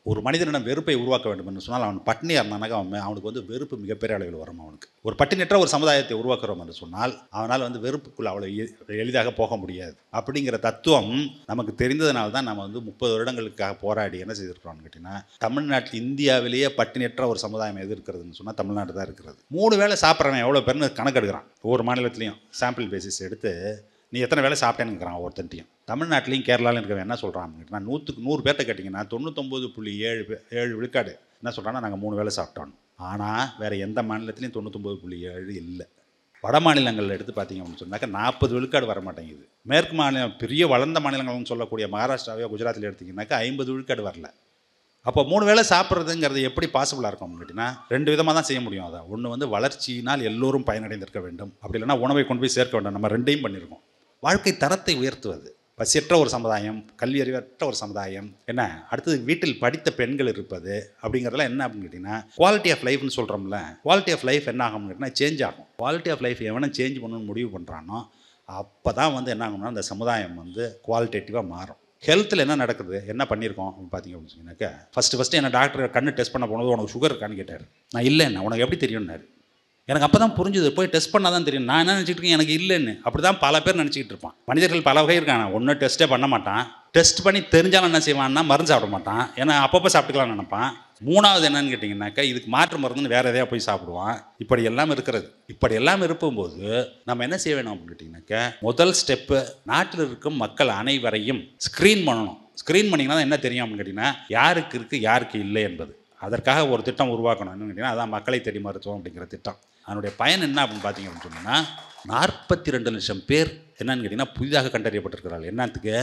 ஒரு மனிதனிடம் வெறுப்பை உருவாக்க வேண்டும் என்று சொன்னால் அவன் பட்டினியாக இருந்தானாக்க அவனுக்கு வந்து வெறுப்பு மிகப்பெரிய அளவில் வரும். அவனுக்கு ஒரு பட்டினியற்ற ஒரு சமுதாயத்தை உருவாக்குறோம் என்று சொன்னால் அவனால் வந்து வெறுப்புக்குள் அவ்வளோ எளிதாக போக முடியாது. அப்படிங்கிற தத்துவம் நமக்கு தெரிந்ததுனால தான் நம்ம வந்து 30 வருடங்களுக்காக போராடி என்ன செய்திருக்கிறோம்னு கேட்டிங்கன்னா, தமிழ்நாட்டில் இந்தியாவிலேயே பட்டினியற்ற ஒரு சமுதாயம் எது இருக்கிறதுன்னு சொன்னால் தமிழ்நாடு தான் இருக்கிறது. 3 வேளை சாப்பிட்றவன் எவ்வளோ பேர்னு கணக்கெடுக்கிறான். ஒவ்வொரு மாநிலத்திலையும் சாம்பிள் பேசிஸ் எடுத்து நீ எத்தனை வேலை சாப்பிட்டேன்னு ஒருத்தன்ட்டையும். தமிழ்நாட்டிலையும் கேரளாவில் இருக்கிறவன் என்ன சொல்கிறான் அப்படின்னா, 100க்கு 100 பேர்த்த கேட்டிங்கன்னா 99.7 விழுக்காடு என்ன சொல்கிறான்னா, நாங்கள் 3 வேலை சாப்பிட்டோம். ஆனால் வேறு எந்த மாநிலத்திலையும் 99.7 இல்லை. வட மாநிலங்களில் எடுத்து பார்த்தீங்க அப்படின்னு சொன்னாக்கா 40 விழுக்காடு வர மாட்டேங்குது. மேற்கு மாநிலம் பெரிய வளர்ந்த மாநிலங்கள்னு சொல்லக்கூடிய மகாராஷ்டிராவையோ குஜராத்தில் எடுத்திங்கனாக்கா 50 விழுக்காடு வரல. அப்போ 3 வேளை சாப்பிட்றதுங்கிறது எப்படி பாசிபிளாக இருக்கும் அப்படின்னா, 2 விதமாக தான் செய்ய முடியும். அதை ஒன்று வந்து வளர்ச்சியினால் எல்லோரும் பயனடைந்திருக்க வேண்டும், அப்படி இல்லைன்னா உணவை கொண்டு போய் சேர்க்க வேண்டும். நம்ம 2யும் பண்ணியிருக்கோம். வாழ்க்கை தரத்தை உயர்த்துவது, பசியற்ற ஒரு சமுதாயம், கல்வி அறிவற்ற ஒரு சமுதாயம், என்ன அடுத்தது வீட்டில் படித்த பெண்கள் இருப்பது அப்படிங்கிறதெல்லாம் என்ன அப்படின்னு கேட்டிங்கன்னா, குவாலிட்டி ஆஃப் லைஃப்னு சொல்கிறோம்ல, குவாலிட்டி ஆஃப் லைஃப் என்ன ஆகும்னு கேட்டிங்கன்னா சேஞ்ச் ஆகும். குவாலிட்டி ஆஃப் லைஃப் எவனை சேஞ்ச் பண்ணணும்னு முடிவு பண்ணுறானோ அப்போ தான் வந்து என்ன ஆகும்னா அந்த சமுதாயம் வந்து குவாலிட்டேட்டிவாக மாறும். ஹெல்த்தில் என்ன நடக்குது, என்ன பண்ணியிருக்கோம் அப்படின்னு பார்த்தீங்க அப்படின்னு சொன்னாக்கா, ஃபஸ்ட்டு என்ன டாக்டர் கண்ணு டெஸ்ட் பண்ண போனது உனக்கு சுகர் இருக்கான்னு கேட்டார். நான் இல்லைன்னு. உனக்கு எப்படி தெரியும்னாரு. எனக்கு அப்போ தான் புரிஞ்சுது, போய் டெஸ்ட் பண்ணால் தான் தெரியும். நான் என்ன நினச்சிட்டு இருக்கேன், எனக்கு இல்லைன்னு. அப்படி தான் பல பேர் நினச்சிக்கிட்டு இருப்பான். மனிதர்கள் பல வகை இருக்காங்க. ஒன்றும் டெஸ்ட்டே பண்ண மாட்டான். டெஸ்ட் பண்ணி தெரிஞ்சாலும் என்ன செய்வான்னா மருந்து சாப்பிட மாட்டான். ஏன்னா அப்பப்போ சாப்பிட்டுக்கலாம்னு நினைப்பான். 3வது என்னன்னு கேட்டிங்கன்னாக்கா, இதுக்கு மாற்று மருந்துன்னு வேறு எதையா போய் சாப்பிடுவான். இப்படி எல்லாம் இருக்கிறது. இப்படி எல்லாம் இருக்கும்போது நம்ம என்ன செய்ய வேணும் அப்படின்னு கேட்டிங்கனாக்கா, முதல் ஸ்டெப்பு நாட்டில் இருக்கும் மக்கள் அனைவரையும் ஸ்க்ரீன் பண்ணணும். ஸ்க்ரீன் பண்ணிங்கன்னா தான் என்ன தெரியும் அப்படின்னு கேட்டிங்கன்னா, யாருக்கு இருக்குது யாருக்கு இல்லை என்பது. அதற்காக ஒரு திட்டம் உருவாக்கணும். என்னன்னு கேட்டிங்கன்னா, அதான் மக்களை தேடி மருத்துவம் அப்படிங்கிற திட்டம். அதனுடைய பயன் என்ன அப்படின்னு பார்த்தீங்க அப்படின்னு சொன்னீங்கன்னா, 42 லட்சம் பேர் என்னன்னு கேட்டிங்கன்னா புதிதாக கண்டறியப்பட்டிருக்கிறார்கள். என்னத்துக்கு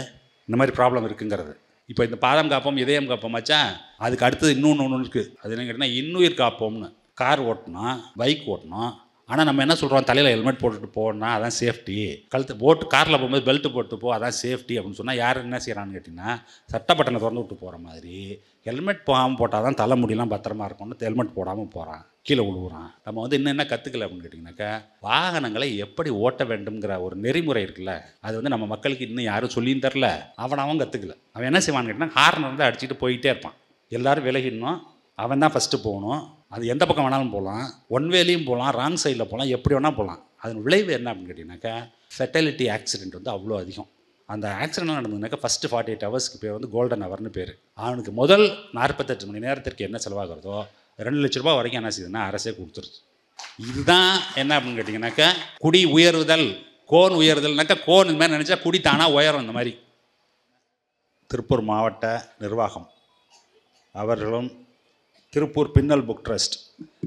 இந்த மாதிரி ப்ராப்ளம் இருக்குங்கிறது. இப்போ இந்த பாதம் காப்போம் இதயம் காப்போம் ஆச்சா, அதுக்கு அடுத்தது இன்னொன்று இருக்குது. அது என்னன்னு கேட்டிங்கன்னா இன்னுயிர் காப்போம்னு. கார் ஓட்டணும், பைக் ஓட்டணும். ஆனால் நம்ம என்ன சொல்கிறோம், தலையில் ஹெல்மெட் போட்டுட்டு போனா அதான் சேஃப்டி, கழுத்து போட்டு காரில் போகும்போது பெல்ட்டு போட்டு போ அதான் சேஃப்டி அப்படின்னு சொன்னால் யார் என்ன செய்கிறான்னு கேட்டிங்கன்னா, சட்டப்பட்டனை திறந்து விட்டு போகிற மாதிரி ஹெல்மெட் போட்டால் தான் தலைமுடியெல்லாம் பத்திரமா இருக்கும்னு ஹெல்மெட் போடாமல் போகிறான், கீழே விழுவுறான். நம்ம வந்து இன்னும் என்ன கற்றுக்கல அப்படின்னு கேட்டிங்கனாக்கா, வாகனங்களை எப்படி ஓட்ட வேண்டும்ங்கிற ஒரு நெறிமுறை இருக்குல்ல, அது வந்து நம்ம மக்களுக்கு இன்னும் யாரும் சொல்லியும் தரல, அவன் கற்றுக்கல. அவன் என்ன செய்வான்னு கேட்டிங்கன்னா, ஹார்ன் வந்து அடிச்சுட்டு போயிட்டே இருப்பான். எல்லோரும் விலகிடணும், அவன் தான் ஃபஸ்ட்டு போகணும். அது எந்த பக்கம் வேணாலும் போகலாம், ஒன் வேலையும் போகலாம், ராங் சைடில் போகலாம், எப்படி வேணால் போகலாம். அதன் விளைவு என்ன அப்படின்னு கேட்டிங்கனாக்கா, ஃபெட்டாலிட்டி ஆக்சிடென்ட் வந்து அவ்வளோ அதிகம். அந்த ஆக்சிடென்ட் நடந்ததுனாக்கா ஃபஸ்ட்டு 48 ஹவர்ஸ்க்கு பேர் வந்து கோல்டன் ஹவர்னு பேர். அவனுக்கு முதல் 48 மணி நேரத்திற்கு என்ன செலவாகிறதோ 2 லட்ச ரூபா வரைக்கும் என்ன செய்யுதுன்னா அரசே கொடுத்துருச்சு. இதுதான் என்ன அப்படின்னு கேட்டிங்கனாக்கா, குடி உயர்வுதல், கோன் உயர்தல்னாக்கா, கோன் இந்த மாதிரி நினச்சா குடி தானாக உயரும். இந்த மாதிரி திருப்பூர் மாவட்ட நிர்வாகம் அவர்களும் திருப்பூர் பின்னல் புக் ட்ரஸ்ட்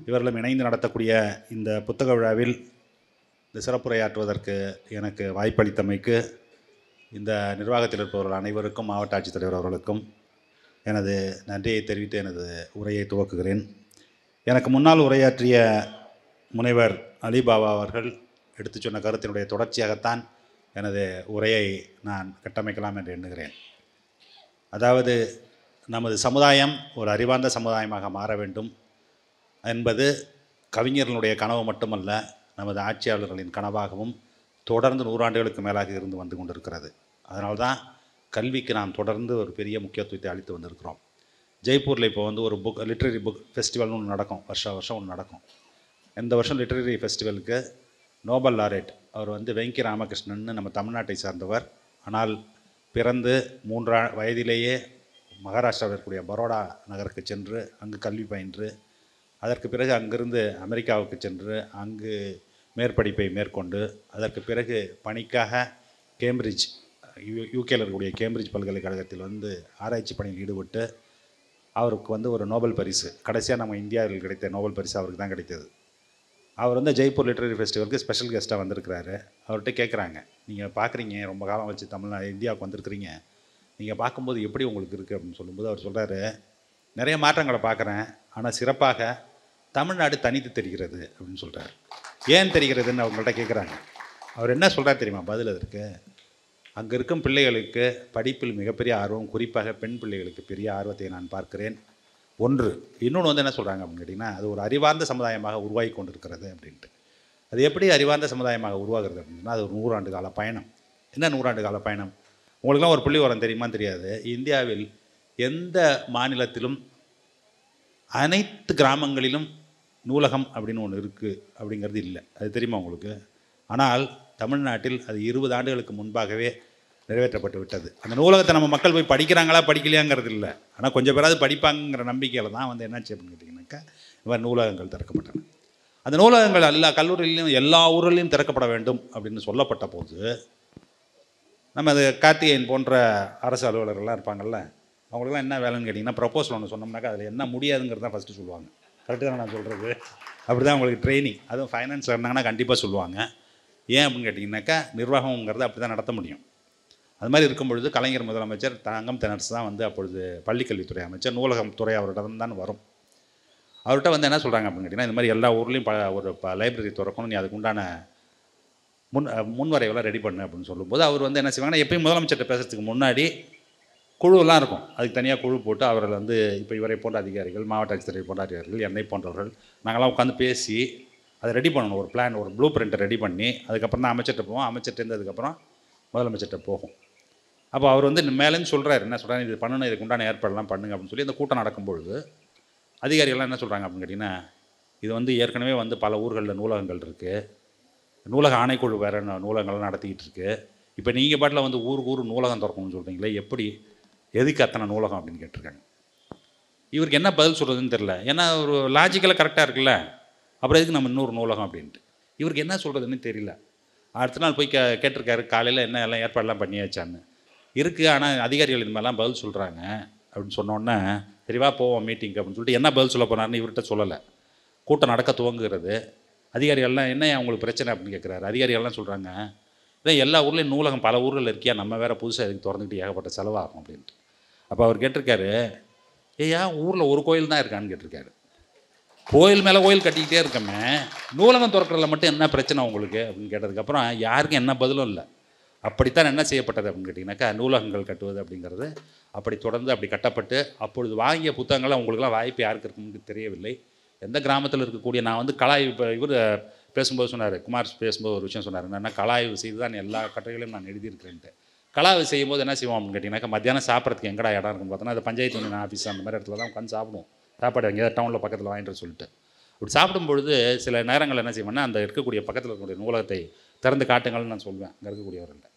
இவர்களும் இணைந்து நடத்தக்கூடிய இந்த புத்தக விழாவில் இந்த சிறப்புரையாற்றுவதற்கு எனக்கு வாய்ப்பளித்தமைக்கு இந்த நிர்வாகத்தில் இருப்பவர்கள் அனைவருக்கும், மாவட்ட ஆட்சித்தலைவர் அவர்களுக்கும் எனது நன்றியை தெரிவித்து எனது உரையை துவக்குகிறேன். எனக்கு முன்னால் உரையாற்றிய முனைவர் அலிபாபா அவர்கள் எடுத்து சொன்ன கருத்தினுடைய தொடர்ச்சியாகத்தான் எனது உரையை நான் கட்டமைக்கலாம் என்று எண்ணுகிறேன். அதாவது நமது சமுதாயம் ஒரு அறிவார்ந்த சமுதாயமாக மாற வேண்டும் என்பது கவிஞர்களுடைய கனவு மட்டுமல்ல, நமது ஆட்சியாளர்களின் கனவாகவும் தொடர்ந்து 100 ஆண்டுகளுக்கு மேலாக இருந்து வந்து கொண்டிருக்கிறது. அதனால்தான் கல்விக்கு நாம் தொடர்ந்து ஒரு பெரிய முக்கியத்துவத்தை அளித்து வந்திருக்கிறோம். ஜெய்ப்பூரில் இப்போ வந்து ஒரு லிட்ரரி புக் ஃபெஸ்டிவல்னு ஒன்று நடக்கும், வருஷம் ஒன்று நடக்கும். இந்த வருஷம் லிட்ரரி ஃபெஸ்டிவலுக்கு நோபல் லாரேட் அவர் வந்து வெங்கி ராமகிருஷ்ணன் நம்ம தமிழ்நாட்டை சார்ந்தவர். ஆனால் பிறந்து 3 வயதிலேயே மகாராஷ்டிராவில் இருக்கக்கூடிய பரோடா நகருக்கு சென்று அங்கு கல்வி பயின்று, அதற்கு பிறகு அங்கிருந்து அமெரிக்காவுக்கு சென்று அங்கு மேற்படிப்பை மேற்கொண்டு, அதற்கு பிறகு பணிக்காக கேம்பிரிட்ஜ் யூகேயில் இருக்கக்கூடிய கேம்பிரிட்ஜ் பல்கலைக்கழகத்தில் வந்து ஆராய்ச்சி பணியில் ஈடுபட்டு அவருக்கு வந்து ஒரு நோபல் பரிசு, கடைசியாக நம்ம இந்தியாவில் கிடைத்த நோபல் பரிசு அவருக்கு தான் கிடைத்தது. அவர் வந்து ஜெய்ப்பூர் லிட்ரரி ஃபெஸ்டிவலுக்கு ஸ்பெஷல் கெஸ்ட்டாக வந்திருக்கிறாரு. அவர்கிட்ட கேட்குறாங்க, நீங்கள் பார்க்குறீங்க ரொம்ப காலம் வச்சு இந்தியாவுக்கு வந்திருக்கிறீங்க, நீங்கள் பார்க்கும்போது எப்படி உங்களுக்கு இருக்குது அப்படின்னு சொல்லும்போது அவர் சொல்கிறாரு, நிறைய மாற்றங்களை பார்க்குறேன், ஆனால் சிறப்பாக தமிழ்நாடு தனித்து தெரிகிறது அப்படின்னு சொல்கிறார். ஏன் தெரிகிறதுன்னு அவங்கள்ட்ட கேட்குறாங்க. அவர் என்ன சொல்கிறார் தெரியுமா பதில் அதற்கு? அங்கே இருக்கும் பிள்ளைகளுக்கு படிப்பில் மிகப்பெரிய ஆர்வம், குறிப்பாக பெண் பிள்ளைகளுக்கு பெரிய ஆர்வத்தை நான் பார்க்கிறேன். ஒன்று. இன்னொன்று வந்து என்ன சொல்கிறாங்க அப்படின்னு கேட்டிங்கன்னா, அது ஒரு அறிவார்ந்த சமுதாயமாக உருவாகி கொண்டிருக்கிறது அப்படின்ட்டு. அது எப்படி அறிவார்ந்த சமுதாயமாக உருவாகிறது அப்படின்னா, அது ஒரு 100 ஆண்டு கால பயணம். என்ன 100 ஆண்டு கால பயணம்? உங்களுக்குலாம் ஒரு புள்ளி வரம் தெரியுமா தெரியாது. இந்தியாவில் எந்த மாநிலத்திலும் அனைத்து கிராமங்களிலும் நூலகம் அப்படின்னு ஒன்று இருக்குது அப்படிங்கிறது இல்லை. அது தெரியுமா உங்களுக்கு? ஆனால் தமிழ்நாட்டில் அது 20 ஆண்டுகளுக்கு முன்பாகவே நிறைவேற்றப்பட்டு விட்டது. அந்த நூலகத்தை நம்ம மக்கள் போய் படிக்கிறாங்களா படிக்கலையாங்கிறது இல்லை, ஆனால் கொஞ்சம் பேராது படிப்பாங்கிற நம்பிக்கையில் தான் வந்து என்னாச்சு அப்படின்னு கேட்டிங்கனாக்கா இவர் நூலகங்கள் திறக்கப்பட்டன. அந்த நூலகங்கள் எல்லா கல்லூரியிலையும் எல்லா ஊரிலையும் திறக்கப்பட வேண்டும் அப்படின்னு சொல்லப்பட்ட போது நம்ம அது கார்த்திகேயன் போன்ற அரசு அலுவலர்கள்லாம் இருப்பாங்கள்ல, அவங்களுக்குலாம் என்ன வேலைன்னு கேட்டிங்கன்னா ப்ரப்போசல் ஒன்று சொன்னோம்னாக்கா அதில் என்ன முடியாதுங்கிறது தான் ஃபஸ்ட்டு சொல்லுவாங்க. கரெக்டு தானே நான் சொல்கிறது? அப்படி தான் உங்களுக்கு ட்ரைனிங். அதுவும் ஃபைனான்ஸில் இருந்தாங்கன்னா கண்டிப்பாக சொல்லுவாங்க. ஏன் அப்படின்னு கேட்டிங்கனாக்கா நிர்வாகங்கிறத அப்படி தான் நடத்த முடியும். அது மாதிரி இருக்கும் பொழுது கலைஞர் முதலமைச்சர் தங்கம் தென்னரசு தான் வந்து அப்பொழுது பள்ளிக்கல்வித்துறை அமைச்சர், நூலகம் துறை அவரிடம் தான் வரும். அவர்கிட்ட வந்து என்ன சொல்கிறாங்க அப்படின்னு கேட்டிங்கன்னா, இந்த மாதிரி எல்லா ஊர்லேயும் ஒரு லைப்ரரி திறக்கணும், நீ அதுக்கு உண்டான முன்வரைவெல்லாம் ரெடி பண்ணு அப்படின்னு சொல்லும்போது அவர் வந்து என்ன செய்வாங்கன்னா, எப்பயும் முதலமைச்சர்கிட்ட பேசுகிறதுக்கு முன்னாடி குழுவெல்லாம் இருக்கும், அதுக்கு தனியாக குழு போட்டு அவர்கள் வந்து இப்போ இவரை போன்ற அதிகாரிகள், மாவட்ட ஆட்சித்தலைவர் போன்ற அதிகாரிகள், என்னை போன்றவர்கள் நாங்கள்லாம் உட்காந்து பேசி அதை ரெடி பண்ணணும். ஒரு பிளான், ஒரு ப்ளூ பிரிண்ட்டை ரெடி பண்ணி அதுக்கப்புறம் தான் அமைச்சர்கிட்ட போவோம். அமைச்சர்கிட்ட அதுக்கப்புறம் முதலமைச்சர்கிட்ட போகும். அப்போ அவர் வந்து மேலேன்னு சொல்கிறார், என்ன சொல்கிறாங்க, இது பண்ணணும், இதுக்கு உண்டான ஏற்பாடெல்லாம் பண்ணுங்க அப்படின்னு சொல்லி இந்த கூட்டம் நடக்கும்பொழுது அதிகாரிகள்லாம் என்ன சொல்கிறாங்க அப்படின்னு கேட்டிங்கன்னா, இது வந்து ஏற்கனவே வந்து பல ஊர்களில் நூலகங்கள் இருக்குது, நூலக ஆணைக்குழு வேறு நூலகங்கள்லாம் நடத்திக்கிட்டு இருக்குது, இப்போ நீங்கள் பாட்டில் வந்து ஊருக்கு நூலகம் திறக்கணும்னு சொல்கிறீங்களே, எப்படி, எதுக்கு அத்தனை நூலகம் அப்படின்னு கேட்டிருக்காங்க. இவருக்கு என்ன பதில் சொல்கிறதுன்னு தெரில. ஏன்னா ஒரு லாஜிக்கலாக கரெக்டாக இருக்குல்ல, அப்புறம் எதுக்கு நம்ம இன்னொரு நூலகம் அப்படின்ட்டு இவருக்கு என்ன சொல்கிறதுன்னு தெரியல. அடுத்த நாள் போய் கேட்டிருக்காரு, காலையில் என்ன எல்லாம் ஏற்பாடெல்லாம் பண்ணியாச்சான்னு. இருக்குது, ஆனால் அதிகாரிகள் இது மாதிரிலாம் பதில் சொல்கிறாங்க அப்படின்னு சொன்னோன்னே தெளிவாக போவோம் மீட்டிங்க்கு அப்படின்னு சொல்லிட்டு என்ன பதில் சொல்ல போனார்னு இவர்கிட்ட சொல்லலை. கூட்டம் நடக்க துவங்குகிறது. அதிகாரிகள்லாம் என்ன உங்களுக்கு பிரச்சனை அப்படின்னு கேட்குறாரு. அதிகாரிகள்லாம் சொல்கிறாங்க, இதான் எல்லா ஊர்லேயும் நூலகம் பல ஊரில் இருக்கியா, நம்ம வேறு புதுசாக இதுக்கு திறந்துக்கிட்டு ஏகப்பட்ட செலவாகும் அப்படின்ட்டு. அப்போ அவர் கேட்டிருக்காரு, ஏன் ஊரில் ஒரு கோயில் தான் இருக்கான்னு கேட்டிருக்காரு. கோயில் மேலே கோயில் கட்டிக்கிட்டே இருக்கமே, நூலகம் திறக்கிறதுல மட்டும் என்ன பிரச்சனை உங்களுக்கு அப்படின்னு கேட்டதுக்கப்புறம் யாருக்கும் என்ன பதிலும் இல்லை. அப்படித்தான் என்ன செய்யப்பட்டது அப்படின்னு கேட்டிங்கனாக்கா, நூலகங்கள் கட்டுவது அப்படிங்கிறது அப்படி தொடர்ந்து அப்படி கட்டப்பட்டு அப்பொழுது வாங்கிய புத்தகங்களை உங்களுக்குலாம் வாய்ப்பு யாருக்கு இருக்குன்னு தெரியவில்லை. எந்த கிராமத்தில் இருக்கக்கூடிய நான் வந்து கலாய்வு, இப்போ இவர் பேசும்போது சொன்னார், குமார் பேசும்போது ஒரு விஷயம் சொன்னார், என்னென்னா கலாய்வு செய்து தான் எல்லா கட்டுரைகளையும் நான் எழுதியிருக்கிறேன்ட்டு. கலாய்வு செய்யும்போது என்ன செய்வோம் அப்படின்னு கேட்டிங்கனாக்கா, மத்தியானம் சாப்பிட்றதுக்கு எங்கடா இடம் இருக்குன்னு பார்த்தோன்னா அது பஞ்சாயத்து யூனியன் ஆஃபீஸ் அந்த மாதிரி இடத்துல தான் உட்காந்து சாப்பிடுவோம். சாப்பாடு எங்கேயாவது டவுனில் பக்கத்தில் வாங்கிட்டு சொல்லிட்டு அப்படி சாப்பிடும்பொழுது சில நேரங்கள் என்ன செய்வேன்னா, அந்த இருக்கக்கூடிய பக்கத்தில் இருக்கக்கூடிய நூலகத்தை திறந்து காட்டுங்கள்னு நான் சொல்வேன் அங்கே இருக்கக்கூடியவர்கள்ட்ட.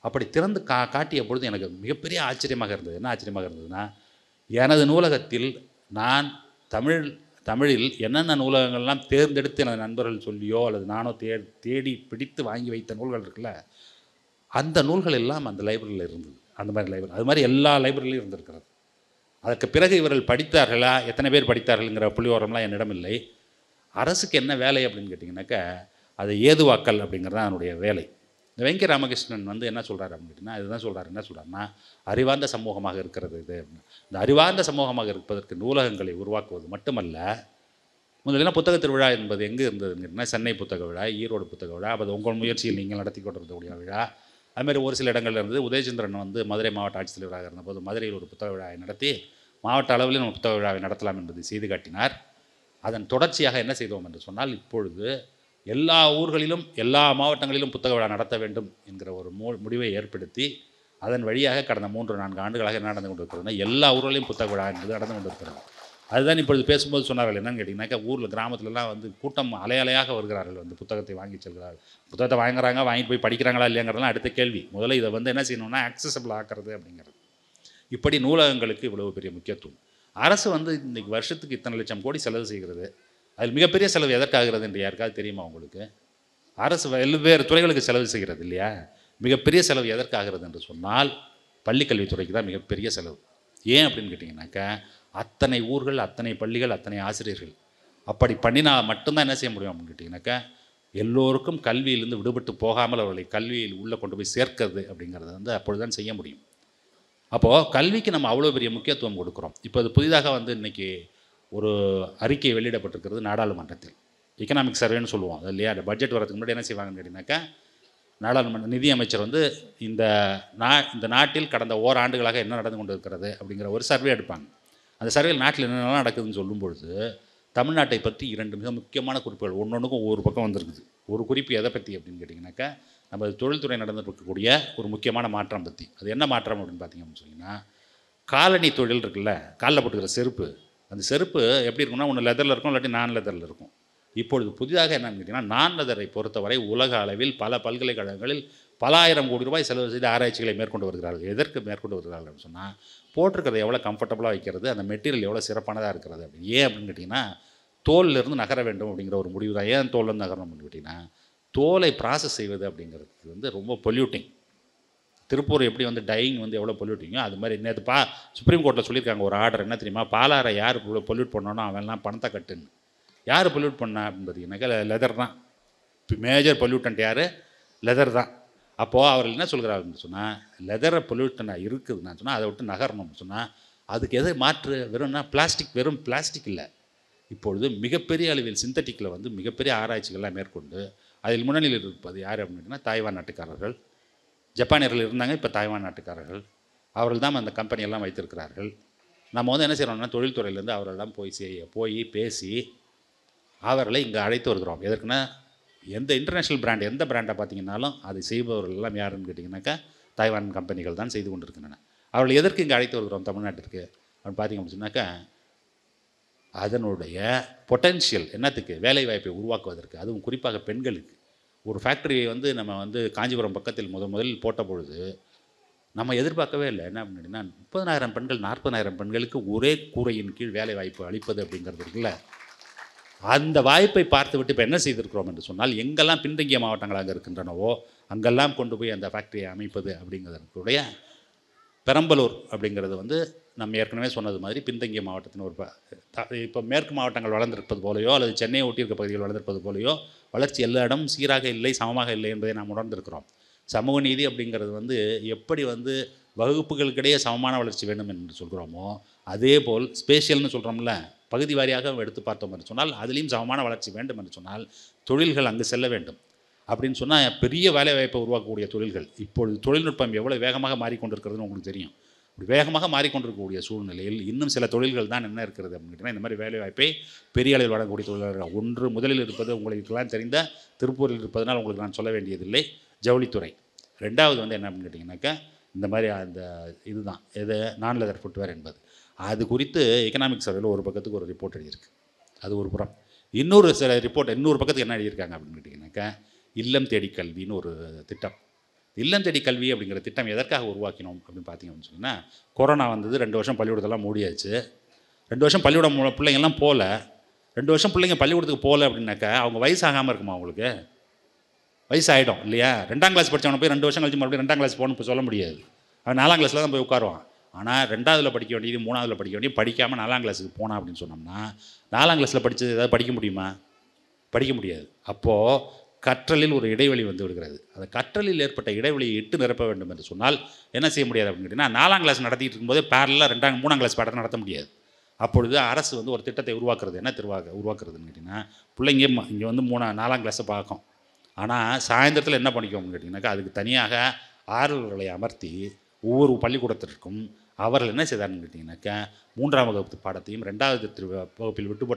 அப்படி திறந்து காட்டிய பொழுது எனக்கு மிகப்பெரிய ஆச்சரியமாக இருந்தது. என்ன ஆச்சரியமாக இருந்ததுன்னா, எனது நூலகத்தில் நான் தமிழில் என்னென்ன நூலகங்கள்லாம் தேர்ந்தெடுத்து எனது நண்பர்கள் சொல்லியோ அல்லது நானோ தேடி பிடித்து வாங்கி வைத்த நூல்கள் இருக்குல்ல, அந்த நூல்கள் எல்லாம் அந்த லைப்ரரியில் இருந்தது. அந்த மாதிரி லைப்ரரி அது மாதிரி எல்லா லைப்ரரிலையும் இருந்திருக்கிறது. அதற்கு பிறகு இவர்கள் படித்தார்களா, எத்தனை பேர் படித்தார்கள்ங்கிற புள்ளிவிவரம்லாம் என்னிடம் இல்லை. அரசுக்கு என்ன வேலை அப்படின்னு கேட்டிங்கனாக்கா, அதை ஏதுவாக்கல் அப்படிங்கிறது தான் அதனுடைய வேலை. இந்த வெங்கி ராமகிருஷ்ணன் வந்து என்ன சொல்கிறார் அப்படின்னு கேட்டிங்கன்னா, இதுதான் சொல்கிறார். என்ன சொல்கிறாருன்னா, அறிவார்ந்த சமூகமாக இருக்கிறது இது. இந்த அறிவார்ந்த சமூகமாக இருப்பதற்கு நூலகங்களை உருவாக்குவது மட்டுமல்ல, முதல்ல புத்தக திருவிழா என்பது எங்கே இருந்ததுன்னு கேட்டிங்கன்னா, சென்னை புத்தக விழா, ஈரோடு புத்தக விழா, அது உங்கள் முயற்சியில் நீங்கள் நடத்தி கொண்டிருக்கக்கூடிய விழா. அதுமாதிரி ஒரு சில இடங்கள்ல இருந்து உதயச்சந்திரன் வந்து மதுரை மாவட்ட ஆட்சித்தலைவராக இருந்தபோது மதுரையில் ஒரு புத்தக விழாவை நடத்தி மாவட்ட அளவில் நம்ம புத்தக விழாவை நடத்தலாம் என்பதை செய்து காட்டினார். அதன் தொடர்ச்சியாக என்ன செய்தோம் என்று சொன்னால், இப்பொழுது எல்லா ஊர்களிலும் எல்லா மாவட்டங்களிலும் புத்தக விழா நடத்த வேண்டும் என்கிற ஒரு முடிவை ஏற்படுத்தி அதன் வழியாக கடந்த 3-4 ஆண்டுகளாக என்ன நடந்து கொண்டிருக்கிறதுனா, எல்லா ஊர்களிலும் புத்தக விழா என்பது நடந்து கொண்டிருக்கிறது. அதுதான் இப்பொழுது பேசும்போது சொன்னார்கள். என்னன்னு கேட்டிங்கனாக்கா, ஊரில் கிராமத்துலலாம் வந்து கூட்டம் அலையலையாக வருகிறார்கள், வந்து புத்தகத்தை வாங்கி செல்கிறார்கள். புத்தகத்தை வாங்குறாங்க, வாங்கிட்டு போய் படிக்கிறாங்களா இல்லையாங்கிறதுலாம் அடுத்த கேள்வி. முதல்ல இதை வந்து என்ன செய்யணும்னா, ஆக்சசபிள் ஆக்கிறது அப்படிங்கிறது. இப்படி நூலகங்களுக்கு இவ்வளவு பெரிய முக்கியத்துவம். அரசு வந்து இன்றைக்கி வருஷத்துக்கு இத்தனை லட்சம் கோடி செலவு செய்கிறது. அதில் மிகப்பெரிய செலவு எதற்காகிறது என்று யாருக்காவது தெரியுமா உங்களுக்கு? அரசு வெவ்வேறு துறைகளுக்கு செலவு செய்கிறது இல்லையா? மிகப்பெரிய செலவு எதற்காகிறது என்று சொன்னால், பள்ளிக்கல்வித்துறைக்கு தான் மிகப்பெரிய செலவு. ஏன் அப்படின்னு கேட்டிங்கனாக்கா, அத்தனை ஊர்கள், அத்தனை பள்ளிகள், அத்தனை ஆசிரியர்கள் அப்படி பண்ணினா மட்டும்தான் என்ன செய்ய முடியும் அப்படின்னு கேட்டிங்கனாக்கா, எல்லோருக்கும் கல்வியிலிருந்து விடுபட்டு போகாமல் அவர்களை கல்வியில் உள்ளே கொண்டு போய் சேர்க்கிறது அப்படிங்கிறது வந்து அப்பொழுது தான் செய்ய முடியும். அப்போது கல்விக்கு நம்ம அவ்வளோ பெரிய முக்கியத்துவம் கொடுக்குறோம். இப்போ அது புதிதாக வந்து இன்றைக்கி ஒரு அறிக்கை வெளியிடப்பட்டிருக்கிறது நாடாளுமன்றத்தில். எக்கனாமிக் சர்வேன்னு சொல்லுவோம் அது இல்லையா? அந்த பட்ஜெட் வரதுக்கு முன்னாடி என்ன செய்வாங்கன்னு கேட்டிங்கனாக்கா, நாடாளுமன்ற நிதியமைச்சர் வந்து இந்த நாட்டில் கடந்த ஓராண்டுகளாக என்ன நடந்து கொண்டு இருக்கிறது அப்படிங்கிற ஒரு சர்வே எடுப்பாங்க. அந்த சர்வேயில் நாட்டில் என்னென்னலாம் நடக்குதுன்னு சொல்லும்பொழுது தமிழ்நாட்டை பற்றி 2 மிக முக்கியமான குறிப்புகள் ஒவ்வொன்றுக்கும் ஒவ்வொரு பக்கம் வந்திருக்குது. ஒரு குறிப்பு எதை பற்றி அப்படின்னு கேட்டிங்கனாக்கா, நம்ம தொழில்துறை நடந்துட்டு இருக்கக்கூடிய ஒரு முக்கியமான மாற்றம் பற்றி. அது என்ன மாற்றம் அப்படின்னு பார்த்தீங்க அப்படின்னு சொன்னிங்கன்னா, காலணி தொழில் இருக்குல்ல, காலில் போட்டுக்கிற செருப்பு, அந்த செருப்பு எப்படி இருக்கும்னா ஒன்று லெதரில் இருக்கும், இல்லாட்டி நான் லெதரில் இருக்கும். இப்பொழுது புதிதாக என்னன்னு கேட்டிங்கன்னா, நான் லெதரை பொறுத்தவரை உலக அளவில் பல பல்கலைக்கழகங்களில் பல ஆயிரம் கோடி ரூபாய் செலவு செய்து ஆராய்ச்சிகளை மேற்கொண்டு வருகிறார்கள். எதற்கு மேற்கொண்டு வருகிறார்கள் அப்படின்னு சொன்னால், போட்டிருக்கிறத எவ்வளோ கம்ஃபர்டபுளாக வைக்கிறது, அந்த மெட்டீரியல் எவ்வளோ சிறப்பானதாக இருக்கிறது அப்படின்னு. ஏன் அப்படின்னு கேட்டிங்கன்னா, தோல்லேருந்து நகர வேண்டும் அப்படிங்கிற ஒரு முடிவு தான். ஏன் தோல்லேருந்து நகரணும் அப்படின்னு கேட்டிங்கன்னா, தோலை ப்ராசஸ் செய்வது அப்படிங்கிறது வந்து ரொம்ப பொல்யூட்டிங். திருப்பூர் எப்படி வந்து டையிங் வந்து எவ்வளோ பொல்யூட்டிங்கோ அது மாதிரி நேற்று சுப்ரீம் கோர்ட்டில் சொல்லியிருக்காங்க ஒரு ஆர்டர் என்ன தெரியுமா, பாலாரை யார் பொல்யூட் பண்ணணும் அவன்லாம் பணத்தை கட்டுன்னு. யார் பொல்யூட் பண்ணா அப்படின்னு பார்த்தீங்கன்னாக்கா லெதர் தான். மேஜர் பொல்யூட்டன்ட் யார்? லெதர் தான். அப்போது அவர்கள் என்ன சொல்கிறாருன்னு சொன்னால், லெதரை பொல்யூட்டனாக இருக்குதுன்னு சொன்னால் அதை விட்டு நகரணும்னு சொன்னால் அதுக்கு எதை மாற்று? வெறும்னா பிளாஸ்டிக். வெறும் பிளாஸ்டிக் இல்லை, இப்பொழுது மிகப்பெரிய அளவில் சிந்தட்டிக்கில் வந்து மிகப்பெரிய ஆராய்ச்சிகள்லாம் மேற்கொண்டு அதில் முன்னணியில் இருப்பது யார் அப்படின்னா தாய்வான் நாட்டுக்காரர்கள். ஜப்பானியர்கள் இருந்தாங்க, இப்போ தாய்வான் நாட்டுக்காரர்கள். அவர்கள் தான் அந்த கம்பெனியெல்லாம் வைத்திருக்கிறார்கள். நம்ம வந்து என்ன செய்கிறோம்னா தொழில்துறையிலேருந்து அவரெல்லாம் போய் பேசி அவர்களை இங்கே அழைத்து வருகிறோம். எதற்குன்னா, எந்த இன்டர்நேஷ்னல் பிராண்ட் எந்த பிராண்டை பார்த்தீங்கன்னாலும் அதை செய்பவர்கள் எல்லாம் யாருன்னு கேட்டிங்கனாக்கா தாய்வான் கம்பெனிகள் தான் செய்து கொண்டிருக்கின்றன. அவர்கள் எதற்கு இங்கே அழைத்து வருகிறோம் தமிழ்நாட்டிற்கு அப்படின்னு பார்த்தீங்க அப்படின்னாக்கா, அதனுடைய பொட்டென்ஷியல் என்னத்துக்கு, வேலைவாய்ப்பை உருவாக்குவதற்கு, அதுவும் குறிப்பாக பெண்களுக்கு. ஒரு ஃபேக்ட்ரியை வந்து நம்ம வந்து காஞ்சிபுரம் பக்கத்தில் முதலில் போட்ட பொழுது நம்ம எதிர்பார்க்கவே இல்லை. என்ன அப்படின்னா 30,000 பெண்கள் 40,000 பெண்களுக்கு ஒரே கூரையின் கீழ் வேலை வாய்ப்பு அளிப்பது அப்படிங்கிறது இருக்குல்ல, அந்த வாய்ப்பை பார்த்துவிட்டு இப்போ என்ன செய்திருக்கிறோம் என்று சொன்னால், எங்கெல்லாம் பின்தங்கிய மாவட்டங்களாக இருக்கின்றனவோ அங்கெல்லாம் கொண்டு போய் அந்த ஃபேக்ட்ரியை அமைப்பது அப்படிங்கிறதுடைய பெரம்பலூர் அப்படிங்கிறது வந்து நம்ம ஏற்கனவே சொன்னது மாதிரி பின்தங்கிய மாவட்டத்தின் ஒரு இப்போ மேற்கு மாவட்டங்கள் வளர்ந்திருப்பது போலையோ அல்லது சென்னையை ஒட்டியிருக்க பகுதிகள் வளர்ந்திருப்பது போலையோ வளர்ச்சி எல்லா இடமும் சீராக இல்லை, சமமாக இல்லை என்பதை நாம் உணர்ந்திருக்கிறோம். சமூக நீதி அப்படிங்கிறது வந்து எப்படி வந்து வகுப்புகளுக்கிடையே சமமான வளர்ச்சி வேண்டும் என்று சொல்கிறோமோ அதே போல் ஸ்பேஷியல்னு சொல்கிறோம்ல, பகுதி வாரியாக எடுத்து பார்த்தோம் என்று சொன்னால் அதுலேயும் சமமான வளர்ச்சி வேண்டும் என்று சொன்னால் தொழில்கள் அங்கு செல்ல வேண்டும். அப்படின்னு சொன்னால் பெரிய வேலைவாய்ப்பை உருவாக்கக்கூடிய தொழில்கள். இப்பொழுது தொழில்நுட்பம் எவ்வளோ வேகமாக மாறிக்கொண்டிருக்கிறதுன்னு உங்களுக்கு தெரியும். இப்படி வேகமாக மாறிக்கொண்டிருக்கக்கூடிய சூழ்நிலையில் இன்னும் சில தொழில்கள் தான் என்ன இருக்கிறது அப்படின்னா, இந்த மாதிரி வேலைவாய்ப்பை பெரிய அளவில் வழங்கக்கூடிய தொழில்கள். ஒன்று முதலில் இருப்பது உங்களுக்கெல்லாம் தெரிந்த திருப்பூரில் இருப்பதனால் உங்களுக்கு நான் சொல்ல வேண்டியதில்லை, ஜவுளித்துறை. ரெண்டாவது வந்து என்ன அப்படின்னு கேட்டிங்கனாக்கா, இந்த மாதிரி அந்த இதுதான் எது நான் லெதர் ஃபுட்வேர் என்பது. அது குறித்து எக்கனாமிக் சர்வேல ஒரு பக்கத்துக்கு ஒரு ரிப்போர்ட் எழுதியிருக்கு. அது ஒரு புறம். இன்னொரு சில ரிப்போர்ட் இன்னொரு பக்கத்துக்கு என்ன எழுதியிருக்காங்க அப்படின்னு கேட்டிங்கனாக்கா, இல்லம் தேடி கல்வின்னு ஒரு திட்டம். இல்லம் தேடி கல்வி அப்படிங்கிற திட்டம் எதற்காக உருவாக்கினோம் அப்படின்னு பார்த்தீங்கன்னு சொன்னால், கொரோனா வந்தது, 2 வருஷம் பள்ளிக்கூடத்தெல்லாம் மூடியாச்சு. 2 வருஷம் பள்ளிக்கூடம் பிள்ளைங்கள்லாம் போகல. 2 வருஷம் பிள்ளைங்க பள்ளிக்கூடத்துக்கு போகல அப்படின்னாக்கா அவங்க வயசாகாமல் இருக்குமா? அவங்களுக்கு வயசாகிடும் இல்லையா? 2ஆம் கிளாஸ் படித்தவனை போய் 2 வருஷம் கழிச்சு மறுபடியும் 2ஆம் கிளாஸ் போகணும்னு இப்போ சொல்ல முடியாது. அவன் 4ஆம் கிளாஸில் தான் போய் உட்காருவான். ஆனால் 2ஆவதில் படிக்க வேண்டியது 3ஆவதில் படிக்க வேண்டியது படிக்காமல் 4ஆம் கிளாஸுக்கு போனான் அப்படின்னு சொன்னோம்னா 4ஆம் கிளாஸில் படித்தது ஏதாவது படிக்க முடியுமா? படிக்க முடியாது. அப்போது கற்றலில் ஒரு இடைவெளி வந்து விடுகிறது. அந்த கற்றலில் ஏற்பட்ட இடைவெளியை இட்டு நிரப்ப வேண்டும் என்று சொன்னால் என்ன செய்ய முடியாது அப்படின்னு கேட்டிங்கன்னா, 4ஆம் கிளாஸ் நடத்திட்டு இருக்கும்போதே பேரலாக 3ஆம் கிளாஸ் பாடத்தை நடத்த முடியாது. அப்பொழுது அரசு வந்து ஒரு திட்டத்தை உருவாக்குறது. என்ன உருவாக்குறதுன்னு கேட்டிங்கன்னா, பிள்ளைங்க இங்கே வந்து 4ஆம் கிளாஸை பார்க்கும். ஆனால் சாயந்தரத்தில் என்ன பண்ணிக்கோங்க கேட்டிங்கனாக்கா, அதுக்கு தனியாக ஆர்வலர்களை அமர்த்தி ஒவ்வொரு பள்ளிக்கூடத்திற்கும் அவர்கள் என்ன செய்தார்னு கேட்டிங்கனாக்கா, 3ஆம் வகுப்பு பாடத்தையும் 2வது வகுப்பில்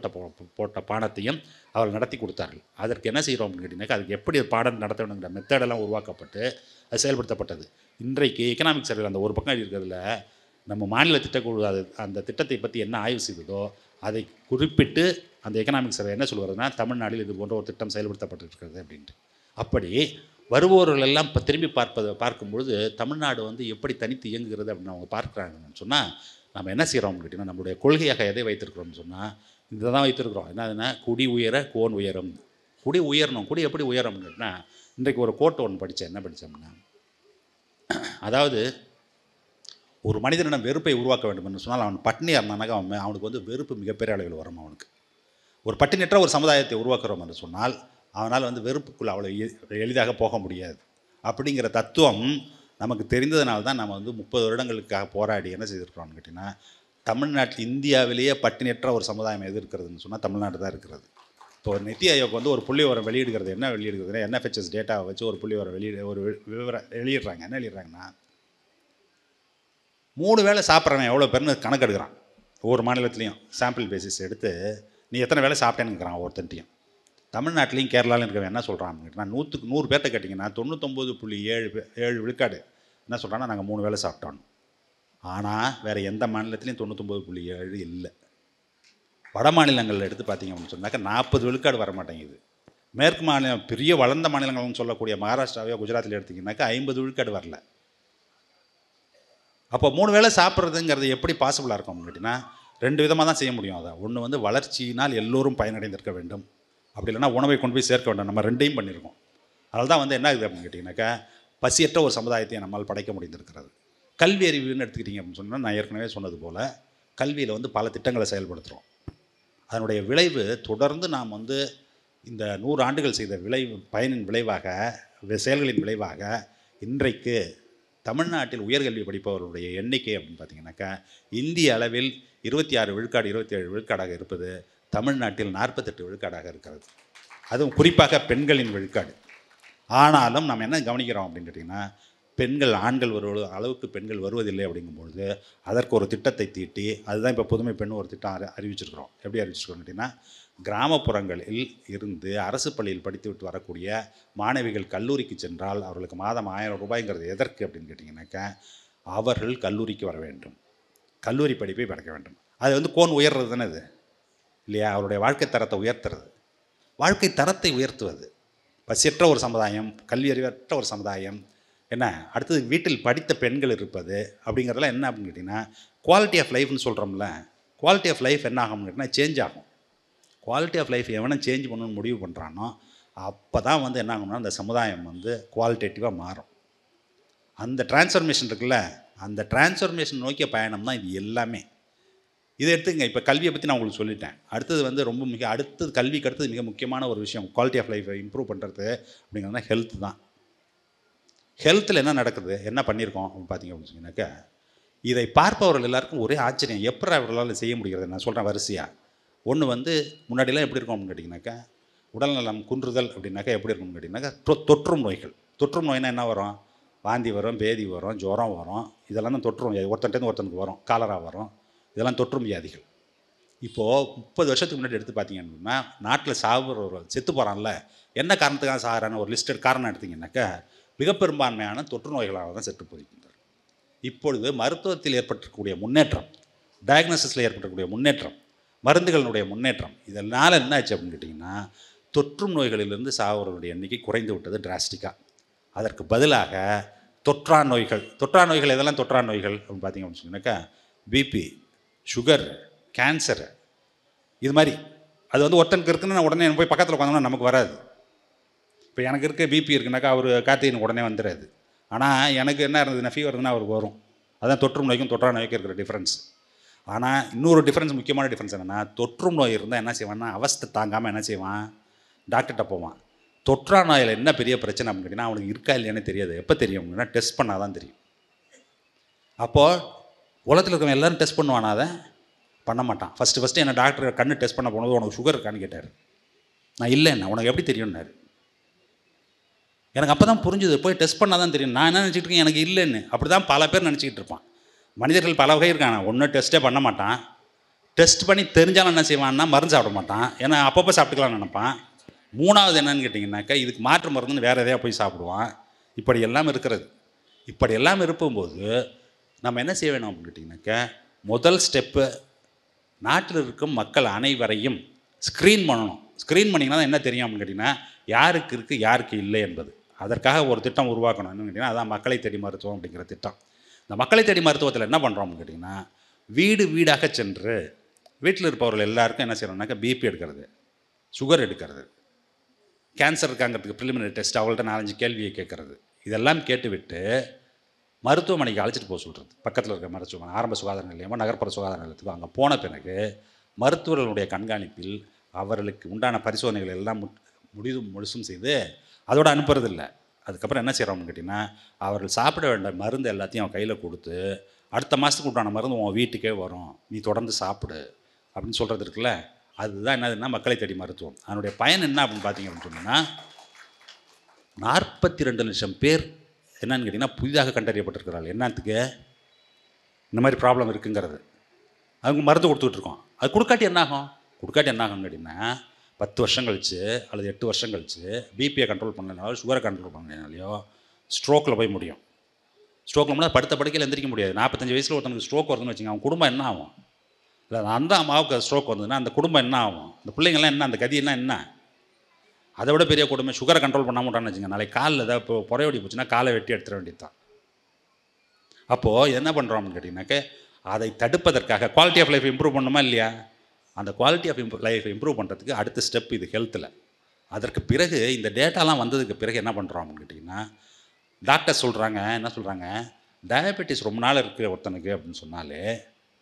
போட்ட பாடத்தையும் அவர்கள் நடத்தி கொடுத்தார்கள். அதற்கு என்ன செய்கிறோம் அப்படின்னு கேட்டிங்கனாக்கா, அதுக்கு எப்படி பாடம் நடத்த வேணுங்கிற மெத்தடெல்லாம் உருவாக்கப்பட்டு அது செயல்படுத்தப்பட்டது. இன்றைக்கு எக்கனாமிக் சர்வே அந்த ஒரு பக்கம் இருக்கிறதுல நம்ம மாநில திட்டக்குழு அந்த திட்டத்தை பற்றி என்ன ஆய்வு செய்ததோ அதை குறிப்பிட்டு அந்த எக்கனாமிக் சர்வே என்ன சொல்கிறதுனா, தமிழ்நாட்டில் இது போன்ற ஒரு திட்டம் செயல்படுத்தப்பட்டிருக்கிறது அப்படின்ட்டு. அப்படி வருபவர்கள் எல்லாம் இப்போ திரும்பி பார்க்கும்பொழுது தமிழ்நாடு வந்து எப்படி தனித்து இயங்குகிறது அப்படின்னு அவங்க பார்க்குறாங்கன்னு சொன்னால், நம்ம என்ன செய்கிறோம்னு கேட்டிங்கன்னா, நம்மளுடைய கொள்கையாக எதை வைத்திருக்கிறோம்னு சொன்னால் இதை தான் வைத்திருக்கிறோம். என்னதுன்னா, குடி உயர கோன் உயரும். குடி உயரணும். குடி எப்படி உயரம்னு கேட்டால், இன்றைக்கு ஒரு கோட் ஒன்று படித்தேன். என்ன படித்தோம்னா, அதாவது ஒரு மனிதனிடம் வெறுப்பை உருவாக்க வேண்டும் என்று சொன்னால் அவன் பட்டினியாக இருந்தானாக்கா அவனுக்கு வந்து வெறுப்பு மிகப்பெரிய அளவில் வரும். அவனுக்கு ஒரு பட்டினியற்ற ஒரு சமுதாயத்தை உருவாக்குறோம் என்று சொன்னால் அவனால் வந்து வெறுப்புக்குள்ளே அவ்வளோ எளிதாக போக முடியாது. அப்படிங்கிற தத்துவம் நமக்கு தெரிந்ததுனால தான் நம்ம வந்து 30 வருடங்களுக்காக போராடி என்ன செய்திருக்கிறோம்னு கேட்டிங்கன்னா, தமிழ்நாட்டில் இந்தியாவிலேயே பட்டினியற்ற ஒரு சமுதாயம் எது இருக்கிறதுன்னு சொன்னால் தமிழ்நாடு தான் இருக்கிறது. இப்போ நித்தி ஆயோக் வந்து ஒரு புள்ளிவிவரம் வெளியிடுகிறது. என்ன வெளியிடுகிறதுனா, NFHS டேட்டாவை வச்சு ஒரு புள்ளிவிவரம் ஒரு விவரம் வெளியிடுறாங்க. என்ன வெளியிடுறாங்கன்னா, 3 வேளை சாப்பிட்றவன் எவ்வளோ பேர்னு கணக்கெடுக்கிறான். ஒவ்வொரு மாநிலத்துலேயும் சாம்பிள் பேசிஸ் எடுத்து நீ எத்தனை வேளை சாப்பிட்டேன்னுக்கிறான் ஒருத்தன்ட்டையும். தமிழ்நாட்டிலையும் கேரளாலையும் இருக்கிறவன் என்ன சொல்கிறான் அப்படின்னா, 100க்கு 100 பேர்த்த கேட்டிங்கன்னா 99.7 விழுக்காடு என்ன சொல்கிறான்னா, நாங்கள் 3 வேளை சாப்பிட்டோம். ஆனால் வேறு எந்த மாநிலத்திலையும் 99.7 இல்லை. வட மாநிலங்களில் எடுத்து பார்த்தீங்க அப்படின்னு சொன்னாக்கா 40 விழுக்காடு வர மாட்டேங்குது. மேற்கு மாநிலம் பெரிய வளர்ந்த மாநிலங்கள்னு சொல்லக்கூடிய மகாராஷ்டிராவையோ குஜராத்தில் எடுத்திங்கனாக்கா 50 விழுக்காடு வரல. அப்போ 3 வேளை சாப்பிட்றதுங்கிறது எப்படி பாசிபிளாக இருக்கும் அப்படின்னு கேட்டிங்கன்னா 2 விதமாக தான் செய்ய முடியும். அதை ஒன்று வந்து வளர்ச்சியினால் எல்லோரும் பயனடைந்திருக்க வேண்டும், அப்படி இல்லைன்னா உணவை கொண்டு போய் சேர்க்க வேண்டும். நம்ம ரெண்டையும் பண்ணியிருக்கோம். அதனால தான் வந்து என்ன ஆகுது அப்படின்னு கேட்டிங்கனாக்கா பசியற்ற ஒரு சமுதாயத்தை நம்மால் படைக்க முடிந்திருக்கிறது. கல்வி அறிவுன்னு எடுத்துக்கிட்டிங்க அப்படின்னு சொன்னால் நான் ஏற்கனவே சொன்னது போல் கல்வியில் வந்து பல திட்டங்களை செயல்படுத்துகிறோம். அதனுடைய விளைவு தொடர்ந்து நாம் வந்து இந்த 100 ஆண்டுகள் செய்த பயனின் விளைவாக செயல்களின் விளைவாக இன்றைக்கு தமிழ்நாட்டில் உயர்கல்வி படிப்பவர்களுடைய எண்ணிக்கை அப்படின்னு பார்த்திங்கனாக்கா இந்திய அளவில் 26 விழுக்காடு 27 விழுக்காடாக இருப்பது, தமிழ்நாட்டில் 48 விழுக்காடாக இருக்கிறது. அதுவும் குறிப்பாக பெண்களின் விழுக்காடு. ஆனாலும் நம்ம என்ன கவனிக்கிறோம் அப்படின்னு கேட்டிங்கன்னா பெண்கள் ஆண்கள் ஒரு அளவுக்கு பெண்கள் வருவதில்லை. அப்படிங்கும்பொழுது அதற்கு ஒரு திட்டத்தை தீட்டி அதுதான் இப்போ புதுமை பெண் ஒரு திட்டம் அறிவிச்சிருக்கிறோம். எப்படி அறிவிச்சிருக்கோம் கேட்டிங்கன்னா கிராமப்புறங்களில் இருந்து அரசு பள்ளியில் படித்துவிட்டு வரக்கூடிய மாணவிகள் கல்லூரிக்கு சென்றால் அவர்களுக்கு மாதம் 1000 ரூபாய்ங்கிறது எதற்கு அப்படின்னு கேட்டிங்கனாக்கா அவர்கள் கல்லூரிக்கு வர வேண்டும், கல்லூரி படிப்பை படிக்க வேண்டும். அது வந்து கோன் உயர்றது தானே இது இல்லையா? அவருடைய வாழ்க்கை தரத்தை உயர்த்துறது, வாழ்க்கை தரத்தை உயர்த்துவது. பசியற்ற ஒரு சமுதாயம், கல்வி அறிவற்ற ஒரு சமுதாயம் என்ன, அடுத்தது வீட்டில் படித்த பெண்கள் இருப்பது அப்படிங்கிறதெல்லாம் என்ன அப்படின்னு கேட்டிங்கன்னா குவாலிட்டி ஆஃப் லைஃப்னு சொல்கிறோம்ல. குவாலிட்டி ஆஃப் லைஃப் என்ன ஆகும்னு கேட்டிங்கன்னா சேஞ்ச் ஆகும். குவாலிட்டி ஆஃப் லைஃப் எவனை சேஞ்ச் பண்ணணும்னு முடிவு பண்ணுறானோ அப்போ தான் வந்து என்ன ஆகும்னா அந்த சமுதாயம் வந்து குவாலிட்டேட்டிவாக மாறும். அந்த டிரான்ஸ்ஃபர்மேஷன் இருக்குல்ல, அந்த டிரான்ஸ்ஃபர்மேஷன் நோக்கிய பயணம் தான் இது எல்லாமே. இதை எடுத்துங்க. இப்போ கல்வியை பற்றி நான் உங்களுக்கு சொல்லிட்டேன். அடுத்தது வந்து ரொம்ப அடுத்தது கல்விக்கு அடுத்தது மிக முக்கியமான ஒரு விஷயம் குவாலிட்டி ஆஃப் லைஃப்பை இம்ப்ரூவ் பண்ணுறது அப்படிங்கிறதுனா ஹெல்த் தான். ஹெல்த்தில் என்ன நடக்குது, என்ன பண்ணியிருக்கோம் அப்படின்னு பார்த்தீங்க அப்படின்னு சொன்னாக்கா இதை பார்ப்பவர்கள் எல்லாருக்கும் ஒரே ஆச்சரியம், எப்படி அவர்களால் செய்ய முடிகிறது. நான் சொல்கிறேன் வரிசையாக. ஒன்று வந்து முன்னாடிலாம் எப்படி இருக்கும் அப்படின்னு கேட்டிங்கனாக்கா உடல்நலம் குன்றுதல் அப்படின்னாக்கா எப்படி இருக்கும்னு கேட்டிங்கனாக்கா தொற்றும் நோய்கள். தொற்றும் நோய்னா என்ன வரும், வாந்தி வரும், பேதி வரும், ஜுரம் வரும். இதெல்லாம் தான் தொற்றும் வியாதி. ஒருத்தன்ட்டு ஒருத்தனுக்கு வரும், காலரா வரும். இதெல்லாம் தொற்றும் வியாதிகள். இப்போது 30 வருஷத்துக்கு முன்னாடி எடுத்து பார்த்தீங்கன்னா நாட்டில் சாகுறவர்கள் செத்து போகிறான்ல, என்ன காரணத்துக்காக சாகுறான்னு ஒரு லிஸ்டட் காரணம் எடுத்திங்கன்னாக்கா மிக பெரும்பான்மையான தொற்று நோய்களாக தான் செத்து போயிருக்கின்றனர். இப்பொழுது மருத்துவத்தில் ஏற்பட்டிருக்கக்கூடிய முன்னேற்றம், டயக்னோசிஸில் ஏற்பட்டிருக்கக்கூடிய முன்னேற்றம், மருந்துகளினுடைய முன்னேற்றம், இதனால் என்ன ஆச்சு அப்படின்னு கேட்டிங்கன்னா தொற்றும் நோய்களிலிருந்து சாகுறவர்களுடைய எண்ணிக்கை குறைந்து விட்டது டிராஸ்டிக்காக. அதற்கு பதிலாக தொற்றா நோய்கள் எதெல்லாம் தொற்றா நோய்கள் அப்படின்னு பார்த்தீங்க அப்படின்னு சொன்னாக்கா பிபி, சுகர், கேன்சர், இது மாதிரி. அது வந்து ஒருத்தனுக்கு இருக்குன்னு உடனே போய் பக்கத்தில் உட்காந்தோம்னா நமக்கு வராது. இப்போ எனக்கு இருக்க பிபி இருக்குனாக்கா அவர் கார்த்திகனுக்கு உடனே வந்துடாது. ஆனால் எனக்கு என்ன இருந்ததுன்னா ஃபீவர் இருந்ததுன்னா அவருக்கு வரும். அதுதான் தொற்றும் நோய்க்கும் தொற்றா நோய்க்கும் இருக்கிற டிஃப்ரென்ஸ். ஆனால் இன்னொரு டிஃப்ரென்ஸ், முக்கியமான டிஃப்ரென்ஸ் என்னென்னா தொற்றும் நோய் இருந்தால் என்ன செய்வான்னா அவஸ்தை தாங்காமல் என்ன செய்வான், டாக்டர்கிட்ட போவான். தொற்றா நோயில் என்ன பெரிய பிரச்சனை அப்படின்னு கேட்டிங்கன்னா அவனுக்கு இருக்கா இல்லையானே தெரியாது. எப்போ தெரியும் அப்படின்னா டெஸ்ட் பண்ணால் தான் தெரியும். அப்போது உலகத்தில் இருக்கவங்க எல்லோரும் டெஸ்ட் பண்ணுவானா, அதை பண்ண மாட்டான். ஃபஸ்ட்டு என்ன டாக்டர் கண்ணு டெஸ்ட் பண்ண போனது உனக்கு சுகர் இருக்கான்னு கேட்டார். நான் இல்லைண்ணா, உனக்கு எப்படி தெரியும்னாரு. எனக்கு அப்போ தான் புரிஞ்சுது, போய் டெஸ்ட் பண்ணால் தான் தெரியும். நான் என்ன நினச்சிட்டு இருக்கேன், எனக்கு இல்லைன்னு. அப்படி தான் பல பேர் நினச்சிக்கிட்டு இருப்பான். மனிதர்கள் பல வகை இருக்காங்க. ஒன்றும் டெஸ்ட்டே பண்ண மாட்டான். டெஸ்ட் பண்ணி தெரிஞ்சாலும் என்ன செய்வான்னா மருந்து சாப்பிட மாட்டான், ஏன்னா அப்பப்போ சாப்பிட்டுக்கலாம்னு நினைப்பான். மூணாவது என்னன்னு கேட்டிங்கனாக்கா இதுக்கு மாற்று மருந்துன்னு வேறு எதையா போய் சாப்பிடுவான். இப்படி எல்லாம் இருக்கிறது. இப்படி எல்லாம் இருக்கும்போது நம்ம என்ன செய்ய வேணும் அப்படின்னு கேட்டிங்கனாக்கா முதல் ஸ்டெப்பு நாட்டில் இருக்கும் மக்கள் அனைவரையும் ஸ்க்ரீன் பண்ணணும். ஸ்க்ரீன் பண்ணிங்கன்னா தான் என்ன தெரியும் அப்படின்னு கேட்டிங்கன்னா யாருக்கு இருக்குது யாருக்கு இல்லை என்பது. அதற்காக ஒரு திட்டம் உருவாக்கணும். என்னன்னு கேட்டிங்கன்னா அதான் மக்களை தேடி மருத்துவம் அப்படிங்கிற திட்டம். இந்த மக்களை தேடி மருத்துவத்தில் என்ன பண்ணுறோம் அப்படின்னு கேட்டிங்கன்னா வீடு வீடாக சென்று வீட்டில் இருப்பவர்கள் எல்லாருக்கும் என்ன செய்யறோம்னாக்கா பிபி எடுக்கிறது, சுகர் எடுக்கிறது, கேன்சர் இருக்காங்கிறதுக்கு ப்ரிலிமினரி டெஸ்ட் அவங்கள்ட்ட 4-5 கேள்வியை கேட்குறது. இதெல்லாம் கேட்டுவிட்டு மருத்துவமனைக்கு அழைச்சிட்டு போக சொல்கிறது. பக்கத்தில் இருக்க மருத்துவமனை, ஆரம்ப சுகாதார நிலையமோ நகர்ப்புற சுகாதார நிலையத்துக்கு அங்கே போன பிறகு மருத்துவர்களுடைய கண்காணிப்பில் அவர்களுக்கு உண்டான பரிசோதனைகள் எல்லாம் முழுசும் செய்து அதோடு அனுப்புறதில்லை. அதுக்கப்புறம் என்ன செய்கிறோம்னு கேட்டிங்கன்னா அவர்கள் சாப்பிட வேண்டிய மருந்து எல்லாத்தையும் அவன் கையில் கொடுத்து அடுத்த மாதத்துக்கு உண்டான மருந்து உன் வீட்டுக்கே வரும், நீ தொடர்ந்து சாப்பிடு அப்படின்னு சொல்கிறது இருக்குல்ல. அதுதான் என்னதுன்னா மக்களை தேடி மருத்துவம். அதனுடைய பயன் என்ன அப்படின்னு பார்த்தீங்க அப்படின்னு சொன்னீங்கன்னா 42 லட்சம் பேர் என்னன்னு கேட்டிங்கன்னா புதிதாக கண்டறியப்பட்டிருக்கிறார்கள். என்னத்துக்கு இந்த மாதிரி ப்ராப்ளம் இருக்குங்கிறது. அவங்க மருந்து கொடுத்துக்கிட்டு இருக்கோம். அது கொடுக்காட்டி என்னாகும், என்னாகும்னு கேட்டிங்கன்னா 10 வருஷம் கழிச்சு அல்லது 8 வருஷம் கழிச்சு பிபியை கண்ட்ரோல் பண்ணலனாலோ சுகரை கண்ட்ரோல் பண்ணலனாலையோ ஸ்ட்ரோக்கில் போய் முடியும். ஸ்ட்ரோக்கில் முன்னாடி படுத்த படுக்கையில் எந்திரிக்க முடியாது. 45 வயசில் ஒருத்தனுக்கு ஸ்ட்ரோக் வருதுன்னு வச்சுங்க, அவன் குடும்பம் என்ன ஆகும்? இல்லை அந்த அம்மாவுக்கு ஸ்ட்ரோக் வந்ததுன்னா அந்த குடும்பம் என்ன ஆகும்? அந்த பிள்ளைங்கள்லாம் என்ன, அந்த கதியெல்லாம் என்ன? அதை விட பெரிய கொடுமை, சுகரை கண்ட்ரோல் பண்ணாமல் விட்டான்னு வச்சுங்க, நாளைக்கு காலில் ஏதாவது இப்போ புறையோடி போச்சுன்னா காலை வெட்டி எடுத்துட வேண்டியது தான். அப்போது என்ன பண்ணுறோம் அப்படின்னு கேட்டிங்கனாக்க, அதை தடுப்பதற்காக குவாலிட்டி ஆஃப் லைஃப் இம்ப்ரூவ் பண்ணணுமா இல்லையா? அந்த குவாலிட்டி ஆஃப் லைஃப் இம்ப்ரூவ் பண்ணுறதுக்கு அடுத்த ஸ்டெப் இது ஹெல்த்தில். அதற்கு பிறகு இந்த டேட்டாலாம் வந்ததுக்கு பிறகு என்ன பண்ணுறோம் அப்படின்னு கேட்டிங்கன்னா, டாக்டர் சொல்கிறாங்க, என்ன சொல்கிறாங்க, டயபெட்டிஸ் ரொம்ப நாள் இருக்கிற ஒருத்தனுக்கு அப்படின்னு சொன்னாலே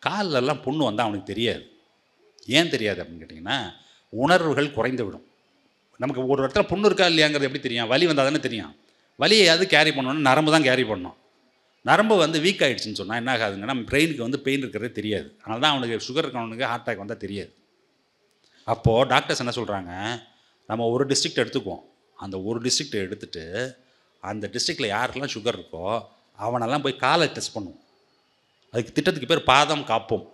காலெல்லாம் புண்ணு வந்தால் அவனுக்கு தெரியாது. ஏன் தெரியாது அப்படின்னு கேட்டிங்கன்னா, உணர்வுகள் குறைந்து விடும். நமக்கு ஒரு இடத்துல புண்ணு இருக்கா இல்லையாங்கிறது எப்படி தெரியும்? வலி வந்தால் தானே தெரியும். வலியை எது கேரி பண்ணணும்னு நரம்பு தான் கேரி பண்ணணும். நரம்பு வந்து வீக் ஆகிடுச்சின்னு சொன்னால் என்ன ஆகாதுங்கன்னா, நம்ம பிரெயினுக்கு வந்து பெயின் இருக்கிறதே தெரியாது. அதனால தான் அவனுக்கு சுகர் இருக்கவனுக்கு ஹார்ட் அட்டாக் வந்தால் தெரியாது. அப்போது டாக்டர்ஸ் என்ன சொல்கிறாங்க, நம்ம ஒரு டிஸ்ட்ரிக்ட் எடுத்துக்குவோம். அந்த ஒரு டிஸ்ட்ரிக்ட் எடுத்துகிட்டு அந்த டிஸ்ட்ரிக்டில் யாருக்கெல்லாம் சுகர் இருக்கோ அவனெல்லாம் போய் காலை டெஸ்ட் பண்ணுவோம். அதுக்கு திட்டத்துக்கு பேர் பாதம் காப்போம்.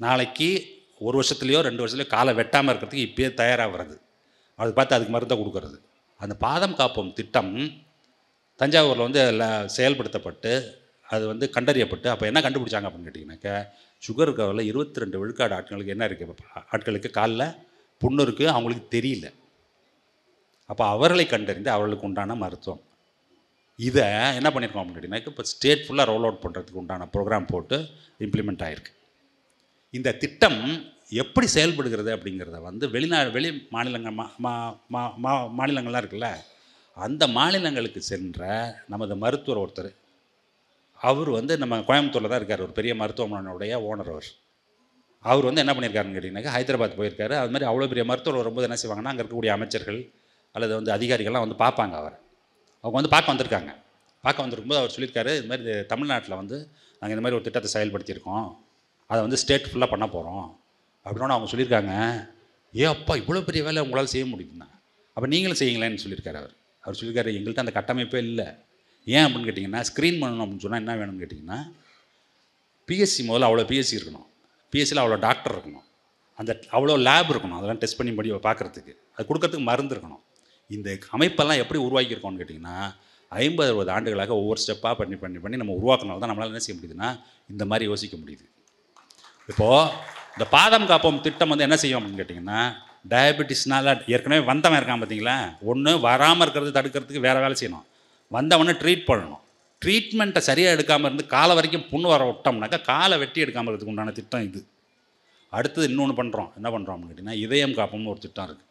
நாளைக்கு 1 வருஷத்துலையோ 2 வருஷத்துலையோ காலை வெட்டாமல் இருக்கிறதுக்கு இப்போயே தயாராக வருது. அது பார்த்து அதுக்கு மருந்தை கொடுக்கறது. அந்த பாதம் காப்போம் திட்டம் தஞ்சாவூரில் வந்து செயல்படுத்தப்பட்டு அது வந்து கண்டறியப்பட்டு அப்போ என்ன கண்டுபிடிச்சாங்க அப்படின்னு கேட்டிங்கனாக்கா, சுகர் இருக்கவரில் 22 விழுக்காடு ஆட்களுக்கு என்ன இருக்குது, ஆட்களுக்கு காலில் புண்ணு இருக்குது, அவங்களுக்கு தெரியல. அப்போ அவர்களை கண்டறிந்து அவர்களுக்கு உண்டான மருத்துவம். இதை என்ன பண்ணியிருக்கோம் அப்படின்னு கேட்டிங்கனாக்கா, இப்போ ஸ்டேட் ஃபுல்லாக ரோல் அவுட் பண்ணுறதுக்கு உண்டான ப்ரோக்ராம் போட்டு இம்ப்ளிமெண்ட் ஆகிருக்கு. இந்த திட்டம் எப்படி செயல்படுகிறது அப்படிங்கிறத வந்து வெளி மாநிலங்கள் மாநிலங்கள்லாம் இருக்குல்ல, அந்த மாநிலங்களுக்கு சென்ற நமது மருத்துவர் ஒருத்தர், அவர் வந்து நம்ம கோயம்புத்தூரில் தான் இருக்கார், ஒரு பெரிய மருத்துவமனையுடைய ஓனர். அவர் வந்து என்ன பண்ணியிருக்காருன்னு கேட்டிங்கனாக்கா, ஹைதராபாத் போயிருக்காரு. அது மாதிரி அவ்வளோ பெரிய மருத்துவர் வரும்போது என்ன செய்வாங்கன்னா, அங்கே இருக்கக்கூடிய அமைச்சர்கள் அல்லது வந்து அதிகாரிகள்லாம் வந்து பார்ப்பாங்க அவரை. அவங்க வந்து பார்க்க வந்திருக்காங்க. பார்க்க வந்திருக்கும்போது அவர் சொல்லியிருக்காரு, இது மாதிரி தமிழ்நாட்டில் வந்து நாங்கள் இந்த மாதிரி ஒரு திட்டத்தை செயல்படுத்தியிருக்கோம், அதை வந்து ஸ்டேட் ஃபுல்லாக பண்ண போகிறோம் அப்படின்னு அவங்க சொல்லியிருக்காங்க. அப்பா இவ்வளோ பெரிய வேலை உங்களால் செய்ய முடியுதுண்ணா, அப்போ நீங்களும் செய்யுங்களேன்னு சொல்லியிருக்காரு அவர். அவர் சொல்லியிருக்காரு, எங்கள்கிட்ட அந்த கட்டமைப்பே இல்லை. ஏன் அப்படின்னு கேட்டிங்கன்னா, ஸ்க்ரீன் பண்ணணும் அப்படின்னு சொன்னால் என்ன வேணும்னு கேட்டிங்கன்னா, பிஎஸ்சி முதல்ல அவ்வளோ பிஎஸ்சி இருக்கணும், பிஎஸ்சியில் அவ்வளோ டாக்டர் இருக்கணும், அந்த அவ்வளோ லேப் இருக்கணும், அதெல்லாம் டெஸ்ட் பண்ணி பார்க்குறதுக்கு, அது கொடுக்கறதுக்கு மருந்து இருக்கணும். இந்த அமைப்பெல்லாம் எப்படி உருவாக்கியிருக்கோம்னு கேட்டிங்கன்னா, 50-60 ஆண்டுகளாக ஒவ்வொரு ஸ்டெப்பாக பண்ணி நம்ம உருவாக்கினால்தான் நம்மளால் என்ன செய்ய முடியுதுன்னா இந்த மாதிரி யோசிக்க முடியுது. இப்போது இந்த பாதம் காப்போம் திட்டம் வந்து என்ன செய்யும் அப்படின்னு கேட்டிங்கன்னா, டயபெட்டிஸ்னால் ஏற்கனவே வந்தவன் இருக்கான் பார்த்தீங்களா, ஒன்று வராமல் இருக்கிறது தடுக்கிறதுக்கு வேறு வேலை செய்யணும், வந்தவொடனே ட்ரீட் பண்ணணும். ட்ரீட்மெண்ட்டை சரியாக எடுக்காமல் இருந்து காலை வரைக்கும் புண்ணு வர விட்டோம்னாக்கா காலை வெட்டி எடுக்காமல் இருக்கிறதுக்கு உண்டான திட்டம் இது. அடுத்தது இன்னொன்று பண்ணுறோம், என்ன பண்ணுறோம் அப்படின்னு கேட்டிங்கன்னா, இதயம் காப்போம்னு ஒரு திட்டம் இருக்குது.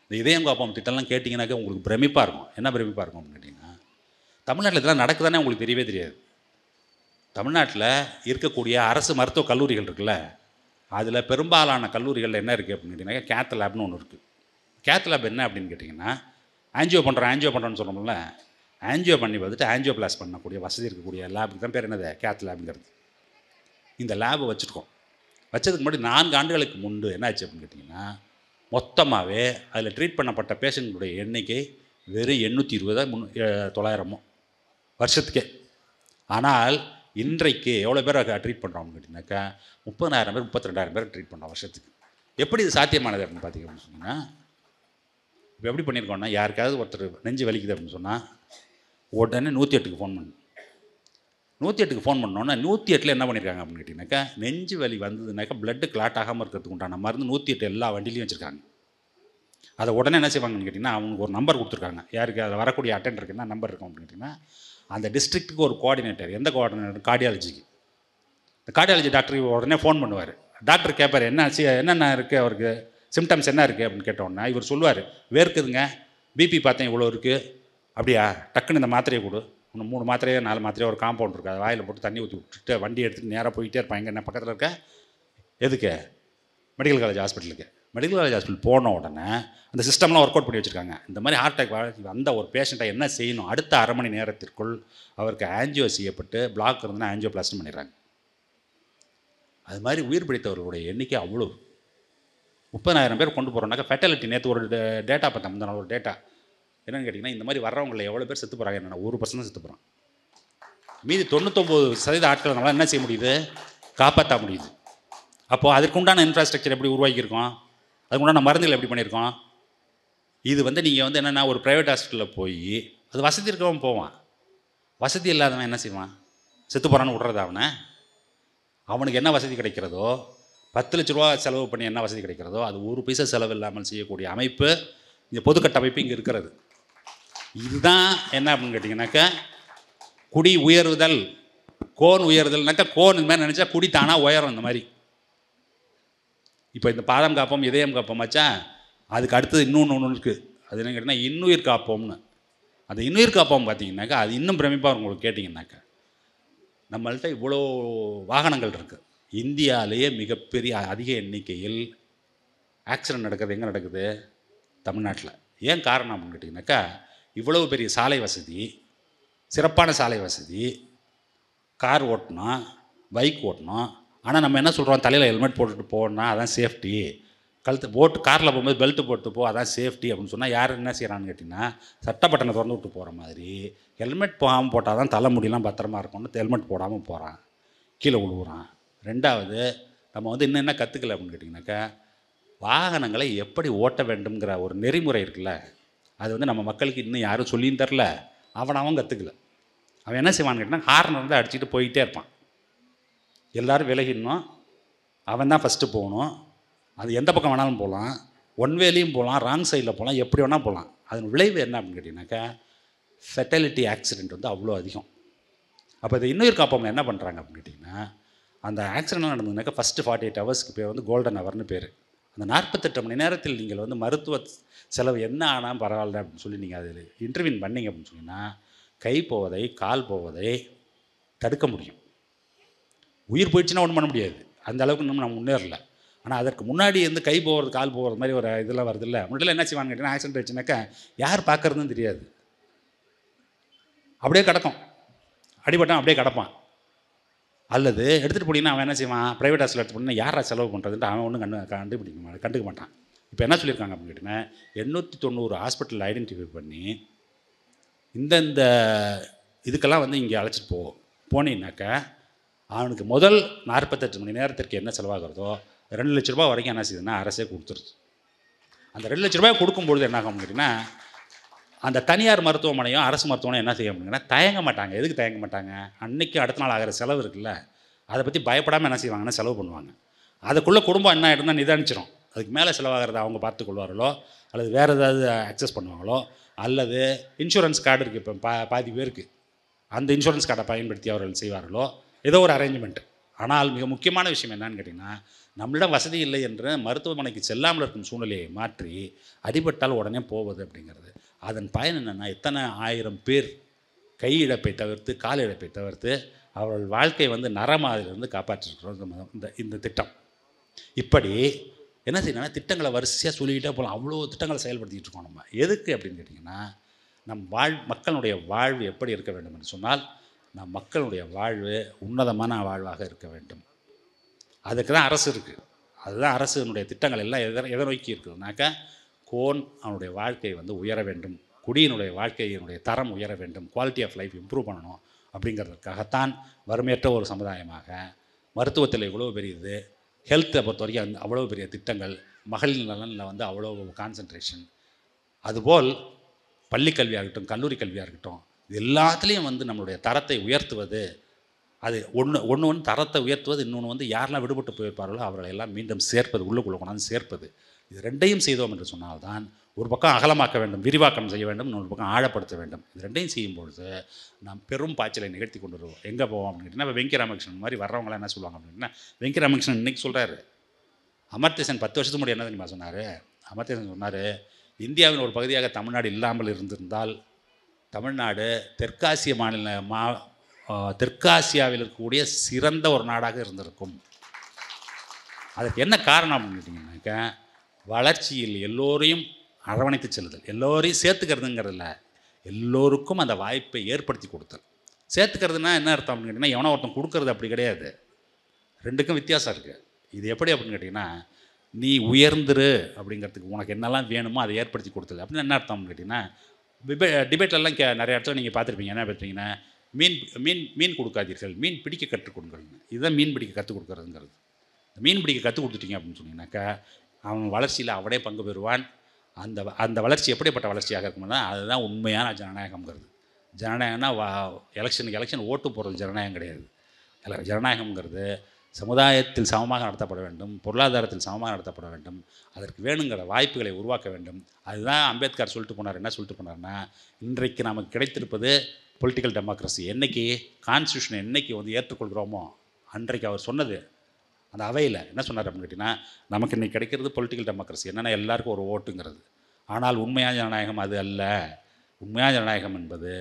இந்த இதயம் காப்போம் திட்டம்லாம் கேட்டிங்கனாக்கா உங்களுக்கு பிரமிப்பாக இருக்கும். என்ன பிரமிப்பாக இருக்கும் அப்படின்னு கேட்டிங்கன்னா, தமிழ்நாட்டில் இதெல்லாம் நடக்குதானே உங்களுக்கு தெரியவே தெரியாது. தமிழ்நாட்டில் இருக்கக்கூடிய அரசு மருத்துவக் கல்லூரிகள் இருக்குல்ல, அதில் பெரும்பாலான கல்லூரிகளில் என்ன இருக்குது அப்படின்னு கேட்டிங்கன்னா, கேத் லேப்னு ஒன்று இருக்குது. கேத் லேப் என்ன அப்படின்னு கேட்டிங்கன்னா, ஆன்ஜியோ பண்ணுறோன்னு சொன்னோம்ல, ஆன்ஜியோ பண்ணி பார்த்துட்டு ஆன்ஜியோ பிளாஸ் பண்ணக்கூடிய வசதி இருக்கக்கூடிய லேபுக்கு தான் பேர் என்னது, கேத் லேபுங்கிறது. இந்த லேபை வச்சுருக்கோம். வச்சதுக்கு முன்னாடி 4 ஆண்டுகளுக்கு முன்பு என்ன ஆச்சு அப்படின்னு கேட்டிங்கன்னா, மொத்தமாகவே அதில் ட்ரீட் பண்ணப்பட்ட பேஷண்ட்களுடைய எண்ணிக்கை வெறும் 820-900 வருஷத்துக்கே. ஆனால் இன்றைக்கு எவ்வளோ பேர் ட்ரீட் பண்ணுறோம்னு கேட்டிங்கனாக்கா, 30,000 பேர் 32,000 பேர் ட்ரீட் பண்ணுறோம் வருஷத்துக்கு. எப்படி இது சாத்தியமானது அப்படின்னு பார்த்தீங்க அப்படின்னு சொன்னீங்கன்னா, இப்போ எப்படி பண்ணியிருக்கோம்னா, யாருக்காவது ஒருத்தர் நெஞ்சு வலிக்குது அப்படின்னு சொன்னால் உடனே 108க்கு ஃபோன் பண்ணு. 108க்கு ஃபோன் பண்ணோன்னா 108ல் என்ன பண்ணியிருக்காங்க அப்படின்னு கேட்டிங்கனாக்கா, நெஞ்சு வலி வந்ததுனாக்கா பிளட்டு கிளாட் ஆகாமல் இருக்கிறதுக்கு உண்டான மருந்து 108 எல்லா வண்டிலையும் வச்சுருக்காங்க. அதை உடனே என்ன செய்வாங்கன்னு கேட்டிங்கன்னா, அவங்களுக்கு ஒரு நம்பர் கொடுத்துருக்காங்க. யாருக்கு அதில் வரக்கூடிய அட்டெண்டருக்கு என்ன நம்பர் இருக்கும் அப்படின்னு கேட்டிங்கன்னா, அந்த டிஸ்ட்ரிக்ட்டுக்கு ஒரு கோஆர்டினேட்டர், எந்த கோஆர்டினேட்டர், கார்டியாலஜிக்கு, இந்த கார்டியாலஜி டாக்டருக்கு உடனே ஃபோன் பண்ணுவார். டாக்டர் கேட்பார், என்னென்ன இருக்குது அவருக்கு, சிம்டம்ஸ் என்ன இருக்குது அப்படின்னு கேட்டோன்னா இவர் சொல்லுவார், வேர்க்குதுங்க, பிபி பார்த்தேன் இவ்வளோ இருக்குது, அப்படியா, டக்குன்னு இந்த மாத்திரையை கொடு, இன்னும் 3 மாத்திரையோ 4 மாத்திரையோ ஒரு காம்பவுண்ட் இருக்குது, அதை வாயில் போட்டு தண்ணி ஊற்றி விட்டுட்டு வண்டி எடுத்துகிட்டு நேராக போயிட்டே இருப்பாங்க. என்ன பக்கத்தில் இருக்க எதுக்கு, மெடிக்கல் காலேஜ் ஹாஸ்பிட்டலுக்கு. மெடிக்கல் காலேஜ் ஹாஸ்பிட்டல் போன உடனே அந்த சிஸ்டம்லாம் ஒர்க் அவுட் பண்ணி வச்சுருக்காங்க. இந்த மாதிரி ஹார்ட் அட்டாக் வந்த ஒரு பேஷண்ட்டை என்ன செய்யணும், அடுத்த அரை மணி நேரத்திற்குள் அவருக்கு ஆன்ஜியோ செய்யப்பட்டு பிளாக் இருந்ததுன்னா ஆன்ஜியோ பிளாஸ்ட் பண்ணிடுறாங்க. அது மாதிரி உயிர் பிடித்தவர்களுடைய எண்ணிக்கை அவ்வளோ. 30,000 பேர் கொண்டு போகிறோம்னாக்கா ஃபெட்டாலிட்டி, நேற்று ஒரு டேட்டா பார்த்தேன், முந்தின நாள் ஒரு டேட்டா என்னென்னு கேட்டிங்கன்னா, இந்த மாதிரி வர்றவங்களில் எவ்வளோ பேர் செத்து போகிறாங்க, என்னென்னா 1% தான் செத்து போகிறான். மீதி 99% ஆட்கள் நம்மளால் என்ன செய்ய முடியுது, காப்பாற்ற முடியுது. அப்போது அதுக்குண்டான இன்ஃப்ராஸ்ட்ரக்சர் எப்படி உருவாக்கியிருக்கோம், அதுக்குண்டான மருந்துகள் எப்படி பண்ணியிருக்கோம். இது வந்து நீங்கள் வந்து என்னென்னா ஒரு ப்ரைவேட் ஹாஸ்பிட்டலில் போய் அது வசதி இருக்கவும் போவான், வசதி இல்லாதவன் என்ன செய்வான்? செத்து போகிறான்னு விட்றது அவனை. அவனுக்கு என்ன வசதி கிடைக்கிறதோ, 10 லட்ச ரூபா செலவு பண்ணி என்ன வசதி கிடைக்கிறதோ அது 1 பைசா செலவு இல்லாமல் செய்யக்கூடிய அமைப்பு இந்த பொது கட்டமைப்பு இங்கே இருக்கிறது. இதுதான் என்ன அப்படின்னு கேட்டிங்கனாக்கா குடி உயர்வுதல், கோன் உயர்தல்னாக்கா கோன் இந்த மாதிரி நினச்சா குடி தானாக உயரும். இந்த மாதிரி இப்போ இந்த பாதம் காப்போம், இதயம் காப்போம் வச்சா அதுக்கு அடுத்தது இன்னொன்று இருக்குது. அது என்ன கேட்டிங்கன்னா இன்னுயிர் காப்போம்னு. அந்த இன்னுயிர் காப்போம் பார்த்தீங்கன்னாக்கா அது இன்னும் பிரமிப்பாக உங்களுக்கு கேட்டிங்கன்னாக்கா நம்மள்கிட்ட இவ்வளோ வாகனங்கள் இருக்குது. இந்தியாவிலேயே மிகப்பெரிய அதிக எண்ணிக்கையில் ஆக்சிடென்ட் நடக்கிறது எங்கே நடக்குது? தமிழ்நாட்டில். ஏன் காரணம் அப்படின்னு கேட்டிங்கனாக்கா இவ்வளவு பெரிய சாலை வசதி, சிறப்பான சாலை வசதி, கார் ஓட்டணும், பைக் ஓட்டணும். ஆனால் நம்ம என்ன சொல்கிறோம்? தலையில் ஹெல்மெட் போட்டுட்டு போனால் அதான் சேஃப்டி, கழுத்து போட்டு காரில் போகும்போது பெல்ட்டு போட்டு போ அதான் சேஃப்டி அப்படின்னு சொன்னால் யார் என்ன செய்கிறான்னு கேட்டிங்கன்னா சட்டப்பட்டனை திறந்து விட்டு போகிற மாதிரி ஹெல்மெட் போகாமல் போட்டால் தான் தலைமுடியெலாம் பத்திரமா இருக்கும்னு ஹெல்மெட் போடாமல் போகிறான், கீழே விழுவுறான். ரெண்டாவது நம்ம வந்து இன்னும் என்ன கற்றுக்கல அப்படின்னு கேட்டிங்கனாக்கா வாகனங்களை எப்படி ஓட்ட வேண்டும்ங்கிற ஒரு நெறிமுறை இருக்குல்ல, அது வந்து நம்ம மக்களுக்கு இன்னும் யாரும் சொல்லியும் தரல, அவன் கற்றுக்கல. அவன் என்ன செய்வான்னு கேட்டிங்கன்னா ஹார்ன் வந்து அடிச்சுட்டு போயிட்டே இருப்பான். எல்லோரும் விலகிடணும், அவன் தான் ஃபஸ்ட்டு போகணும். அது எந்த பக்கம் வேணாலும் போகலாம், ஒன் வேலையும் போகலாம், ராங் சைடில் போகலாம், எப்படி வேணால் போகலாம். அதன் விளைவு என்ன அப்படின்னு கேட்டிங்கனாக்கா ஃபெட்டாலிட்டி ஆக்சிடெண்ட் வந்து அவ்வளோ அதிகம். அப்போ இது இன்னுயிர் காப்போம்ல என்ன பண்ணுறாங்க அப்படின்னு கேட்டிங்கன்னா அந்த ஆக்சிடென்ட் நடந்ததுனாக்கா ஃபஸ்ட்டு 48 ஹவர்ஸ்க்கு பேர் வந்து கோல்டன் ஹவர்னு பேர். அந்த 48 மணி நேரத்தில் நீங்கள் வந்து மருத்துவ செலவு என்ன ஆனால் பரவாயில்ல அப்படின்னு சொல்லி நீங்கள் அதில் இன்டர்வியூன் பண்ணிங்க அப்படின்னு சொன்னால் கை போவதை கால் போவதை தடுக்க முடியும். உயிர் போயிடுச்சுன்னா ஒன்றும் பண்ண முடியாது, அந்த அளவுக்கு இன்னும் நம்ம முன்னேறல. ஆனால் அதற்கு முன்னாடி வந்து கை போகிறது கால் போகிறது மாதிரி ஒரு இதெல்லாம் வருது இல்லை. முன்னாடி என்ன செய்வாங்க கேட்டிங்கன்னா ஆக்சிடென்ட் ஆச்சுனாக்கா யார் பார்க்குறதுன்னு தெரியாது, அப்படியே கிடக்கும், அடிபட்டான் அப்படியே கிடப்பான். அல்லது எடுத்துகிட்டு போனீங்கன்னா அவன் என்ன செய்வான்? ப்ரைவேட் ஹாஸ்பிட்டல் எடுத்து போனால் யாரா செலவு பண்ணுறதுன்ட்டு அவன் ஒன்றும் கண்டுக்க மாட்டான். இப்போ என்ன சொல்லியிருக்காங்க அப்படின்னு கேட்டிங்கன்னா 890 ஹாஸ்பிட்டல் ஐடென்டிஃபை பண்ணி இந்த இதுக்கெல்லாம் வந்து இங்கே அழைச்சிட்டு போனீங்கன்னாக்கா அவனுக்கு முதல் 48 மணி நேரத்திற்கு என்ன செலவாகிறதோ 2 லட்ச ரூபா வரைக்கும் என்ன செய்யுதுன்னா அரசே கொடுத்துருது. அந்த 2 லட்ச ரூபாய் கொடுக்கும்பொழுது என்ன ஆகும் கேட்டிங்கன்னா அந்த தனியார் மருத்துவமனையும் அரசு மருத்துவமனையும் என்ன செய்ய முடியுங்கன்னா தயங்க மாட்டாங்க. எதுக்கு தயங்க மாட்டாங்க? அன்றைக்கி அடுத்த நாள் ஆகிற செலவு இருக்குல்ல, அதை பற்றி பயப்படாமல் என்ன செய்வாங்கன்னா செலவு பண்ணுவாங்க. அதுக்குள்ளே குடும்பம் என்ன ஆகிடும்னா நிதானிச்சிடும். அதுக்கு மேலே செலவாகிறத அவங்க பார்த்துக்கொள்வார்களோ அல்லது வேறு ஏதாவது அக்சஸ் பண்ணுவாங்களோ அல்லது இன்சூரன்ஸ் கார்டு இருக்குது இப்போ பாதி பேருக்கு, அந்த இன்சூரன்ஸ் கார்டை பயன்படுத்தி அவர்கள் செய்வார்களோ ஏதோ ஒரு அரேஞ்ச்மெண்ட்டு. ஆனால் மிக முக்கியமான விஷயம் என்னன்னு கேட்டிங்கன்னா நம்மளிடம் வசதி இல்லை என்று மருத்துவமனைக்கு செல்லாமல் இருக்கும் சூழ்நிலையை மாற்றி அடிபட்டால் உடனே போவது அப்படிங்கிறது. அதன் பயன் என்னென்னா எத்தனை 1000 பேர் கை இழப்பை தவிர்த்து கால் இழப்பை தவிர்த்து அவர்கள் வாழ்க்கை வந்து நரமாதிலிருந்து காப்பாற்றிருக்கிறோம் இந்த திட்டம். இப்படி என்ன செய்யணும்னா திட்டங்களை வரிசையாக சொல்லிக்கிட்டே போகலாம். அவ்வளோ திட்டங்களை செயல்படுத்திக்கிட்டு இருக்கோம் நம்ம. எதுக்கு அப்படின்னு கேட்டிங்கன்னா மக்களுடைய வாழ்வு எப்படி இருக்க வேண்டும் என்று சொன்னால் நம் மக்களுடைய வாழ்வு உன்னதமான வாழ்வாக இருக்க வேண்டும். அதுக்கு தான் அரசு இருக்குது. அதுதான் அரசுனுடைய திட்டங்கள் எல்லாம் எதை நோக்கி இருக்குதுனாக்கா கோன் அவனுடைய வாழ்க்கை வந்து உயர வேண்டும், குடியினுடைய வாழ்க்கையினுடைய தரம் உயர வேண்டும், குவாலிட்டி ஆஃப் லைஃப் இம்ப்ரூவ் பண்ணணும். அப்படிங்கிறதுக்காகத்தான் வறுமையற்ற ஒரு சமுதாயமாக மருத்துவத்தில் இவ்வளோ பெரியது, ஹெல்த்தை பொறுத்த வரைக்கும் அவ்வளோ பெரிய திட்டங்கள், மகளிர் நலனில் வந்து அவ்வளோ கான்சன்ட்ரேஷன், அதுபோல் பள்ளி கல்வியாகட்டும் கல்லூரி கல்வியாக இருக்கட்டும் எல்லாத்துலேயும் வந்து நம்மளுடைய தரத்தை உயர்த்துவது. அது ஒன்று தரத்தை உயர்த்துவது, இன்னொன்று வந்து யாரெல்லாம் விடுபட்டு போயிருப்பார்களோ அவர்களை எல்லாம் மீண்டும் சேர்ப்பது, உள்ளுக்குள்ளே கொண்டாந்து சேர்ப்பது. இது ரெண்டையும் செய்தோம் என்று சொன்னால்தான் ஒரு பக்கம் அகலமாக்க வேண்டும், விரிவாக்கம் செய்ய வேண்டும், இன்னொரு பக்கம் ஆழப்படுத்த வேண்டும். இது ரெண்டையும் செய்யும்பொழுது நாம் பெரும் பாய்ச்சலை நிகழ்த்தி கொண்டு வருவோம். எங்கே போவோம் அப்படின்னு கேட்டிங்கன்னா இப்போ வெங்கி ராமகிருஷ்ணன் மாதிரி வர்றவங்களாம் என்ன சொல்லுவாங்க அப்படின்னா வெங்கி ராமகிருஷ்ணன் இன்றைக்கி சொல்கிறாரு, அமர்த்தியசன் 10 வருஷத்துக்கு முன்னாடி என்ன தெரியுமா சொன்னார்? அமர்த்தியசன் சொன்னார், இந்தியாவின் ஒரு பகுதியாக தமிழ்நாடு இல்லாமல் இருந்திருந்தால் தமிழ்நாடு தெற்காசியாவில் இருக்கக்கூடிய சிறந்த ஒரு நாடாக இருந்திருக்கும். அதுக்கு என்ன காரணம் அப்படின்னு கேட்டிங்கன்னாக்கா வளர்ச்சியில் எல்லோரையும் அரவணைத்து செல்லுதல், எல்லோரையும் சேர்த்துக்கிறதுங்கிறதில்ல, எல்லோருக்கும் அந்த வாய்ப்பை ஏற்படுத்தி கொடுத்தல். சேர்த்துக்கிறதுனா என்ன அர்த்தம் அப்படின்னு கேட்டிங்கன்னா எவனோ ஒருத்தன் கொடுக்கறது அப்படி கிடையாது. ரெண்டுக்கும் வித்தியாசம் இருக்குது. இது எப்படி அப்படின்னு கேட்டிங்கன்னா நீ உயர்ந்துரு அப்படிங்கிறதுக்கு உனக்கு என்னெல்லாம் வேணுமோ அதை ஏற்படுத்தி கொடுத்தது அப்படின்னு என்ன அர்த்தம் அப்படின்னு கேட்டிங்கன்னா டிபேட்லலாம் நிறைய இடத்துல நீங்கள் பார்த்துருப்பீங்க. என்ன பார்த்தீங்கன்னா மீன் கொடுக்காதீர்கள், மீன் பிடிக்க கற்றுக் கொடுங்கள்னு. இதுதான் மீன் பிடிக்க கற்றுக் கொடுக்குறதுங்கிறது. மீன் பிடிக்க கற்றுக் கொடுத்துட்டீங்க அப்படின்னு சொன்னீங்கன்னாக்கா அவன் வளர்ச்சியில் அவனே பங்கு பெறுவான். அந்த வளர்ச்சி எப்படிப்பட்ட வளர்ச்சியாக இருக்கும்னா அதுதான் உண்மையான ஜனநாயகம்ங்கிறது. ஜனநாயகம்னா எலெக்ஷனுக்கு எலெக்ஷன் ஓட்டு போடுறது ஜனநாயகம் கிடையாது. ஜனநாயகம்ங்கிறது சமுதாயத்தில் சமமாக நடத்தப்பட வேண்டும், பொருளாதாரத்தில் சமமாக நடத்தப்பட வேண்டும், அதற்கு வேணுங்கிற வாய்ப்புகளை உருவாக்க வேண்டும். அதுதான் அம்பேத்கர் சொல்லிட்டு போனார். என்ன சொல்லிட்டு போனார்னா, இன்றைக்கு நமக்கு கிடைத்திருப்பது பொலிட்டிக்கல் டெமோக்ரஸி. என்றைக்கு கான்ஸ்டியூஷனை என்றைக்கு வந்து ஏற்றுக்கொள்கிறோமோ அன்றைக்கு அவர் சொன்னது அந்த அவையில் என்ன சொன்னார் அப்படின்னு கேட்டிங்கன்னா, நமக்கு இன்றைக்கி கிடைக்கிறது பொலிட்டிக்கல் டெமோக்ரஸி, என்னென்னா எல்லாருக்கும் ஒரு ஓட்டுங்கிறது. ஆனால் உண்மையான ஜனநாயகம் அது அல்ல. உண்மையான ஜனநாயகம் என்பது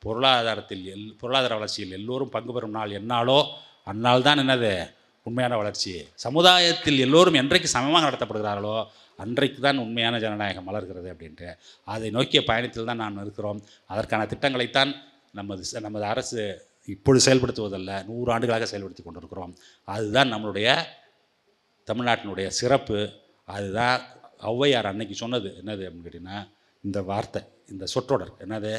பொருளாதார வளர்ச்சியில் எல்லோரும் பங்கு பெறும் நாள் என்னாலோ அந்நாள் தான் என்னது உண்மையான வளர்ச்சி. சமுதாயத்தில் எல்லோரும் என்றைக்கு சமமாக நடத்தப்படுகிறார்களோ அன்றைக்கு தான் உண்மையான ஜனநாயகம் மலர்கிறது அப்படின்ட்டு அதை நோக்கிய பயணத்தில் தான் நாம் இருக்கிறோம். அதற்கான திட்டங்களைத்தான் நமது அரசு இப்பொழுது செயல்படுத்துவதல்ல, 100 ஆண்டுகளாக செயல்படுத்தி கொண்டிருக்கிறோம். அதுதான் நம்மளுடைய தமிழ்நாட்டினுடைய சிறப்பு. அதுதான் ஔவையார் அன்னைக்கு சொன்னது என்னது அப்படின்னு கேட்டிங்கன்னா, இந்த வார்த்தை, இந்த சொற்றொடர் என்னது,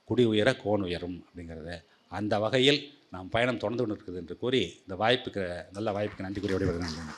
குடி உயர கோன் உயரும் அப்படிங்கிறது. அந்த வகையில் நாம் பயணம் தொடர்ந்து கொண்டு இருக்குது என்று கூறி இந்த நல்ல வாய்ப்புக்கு நன்றி கூறி விடைபெறுகிறேன்.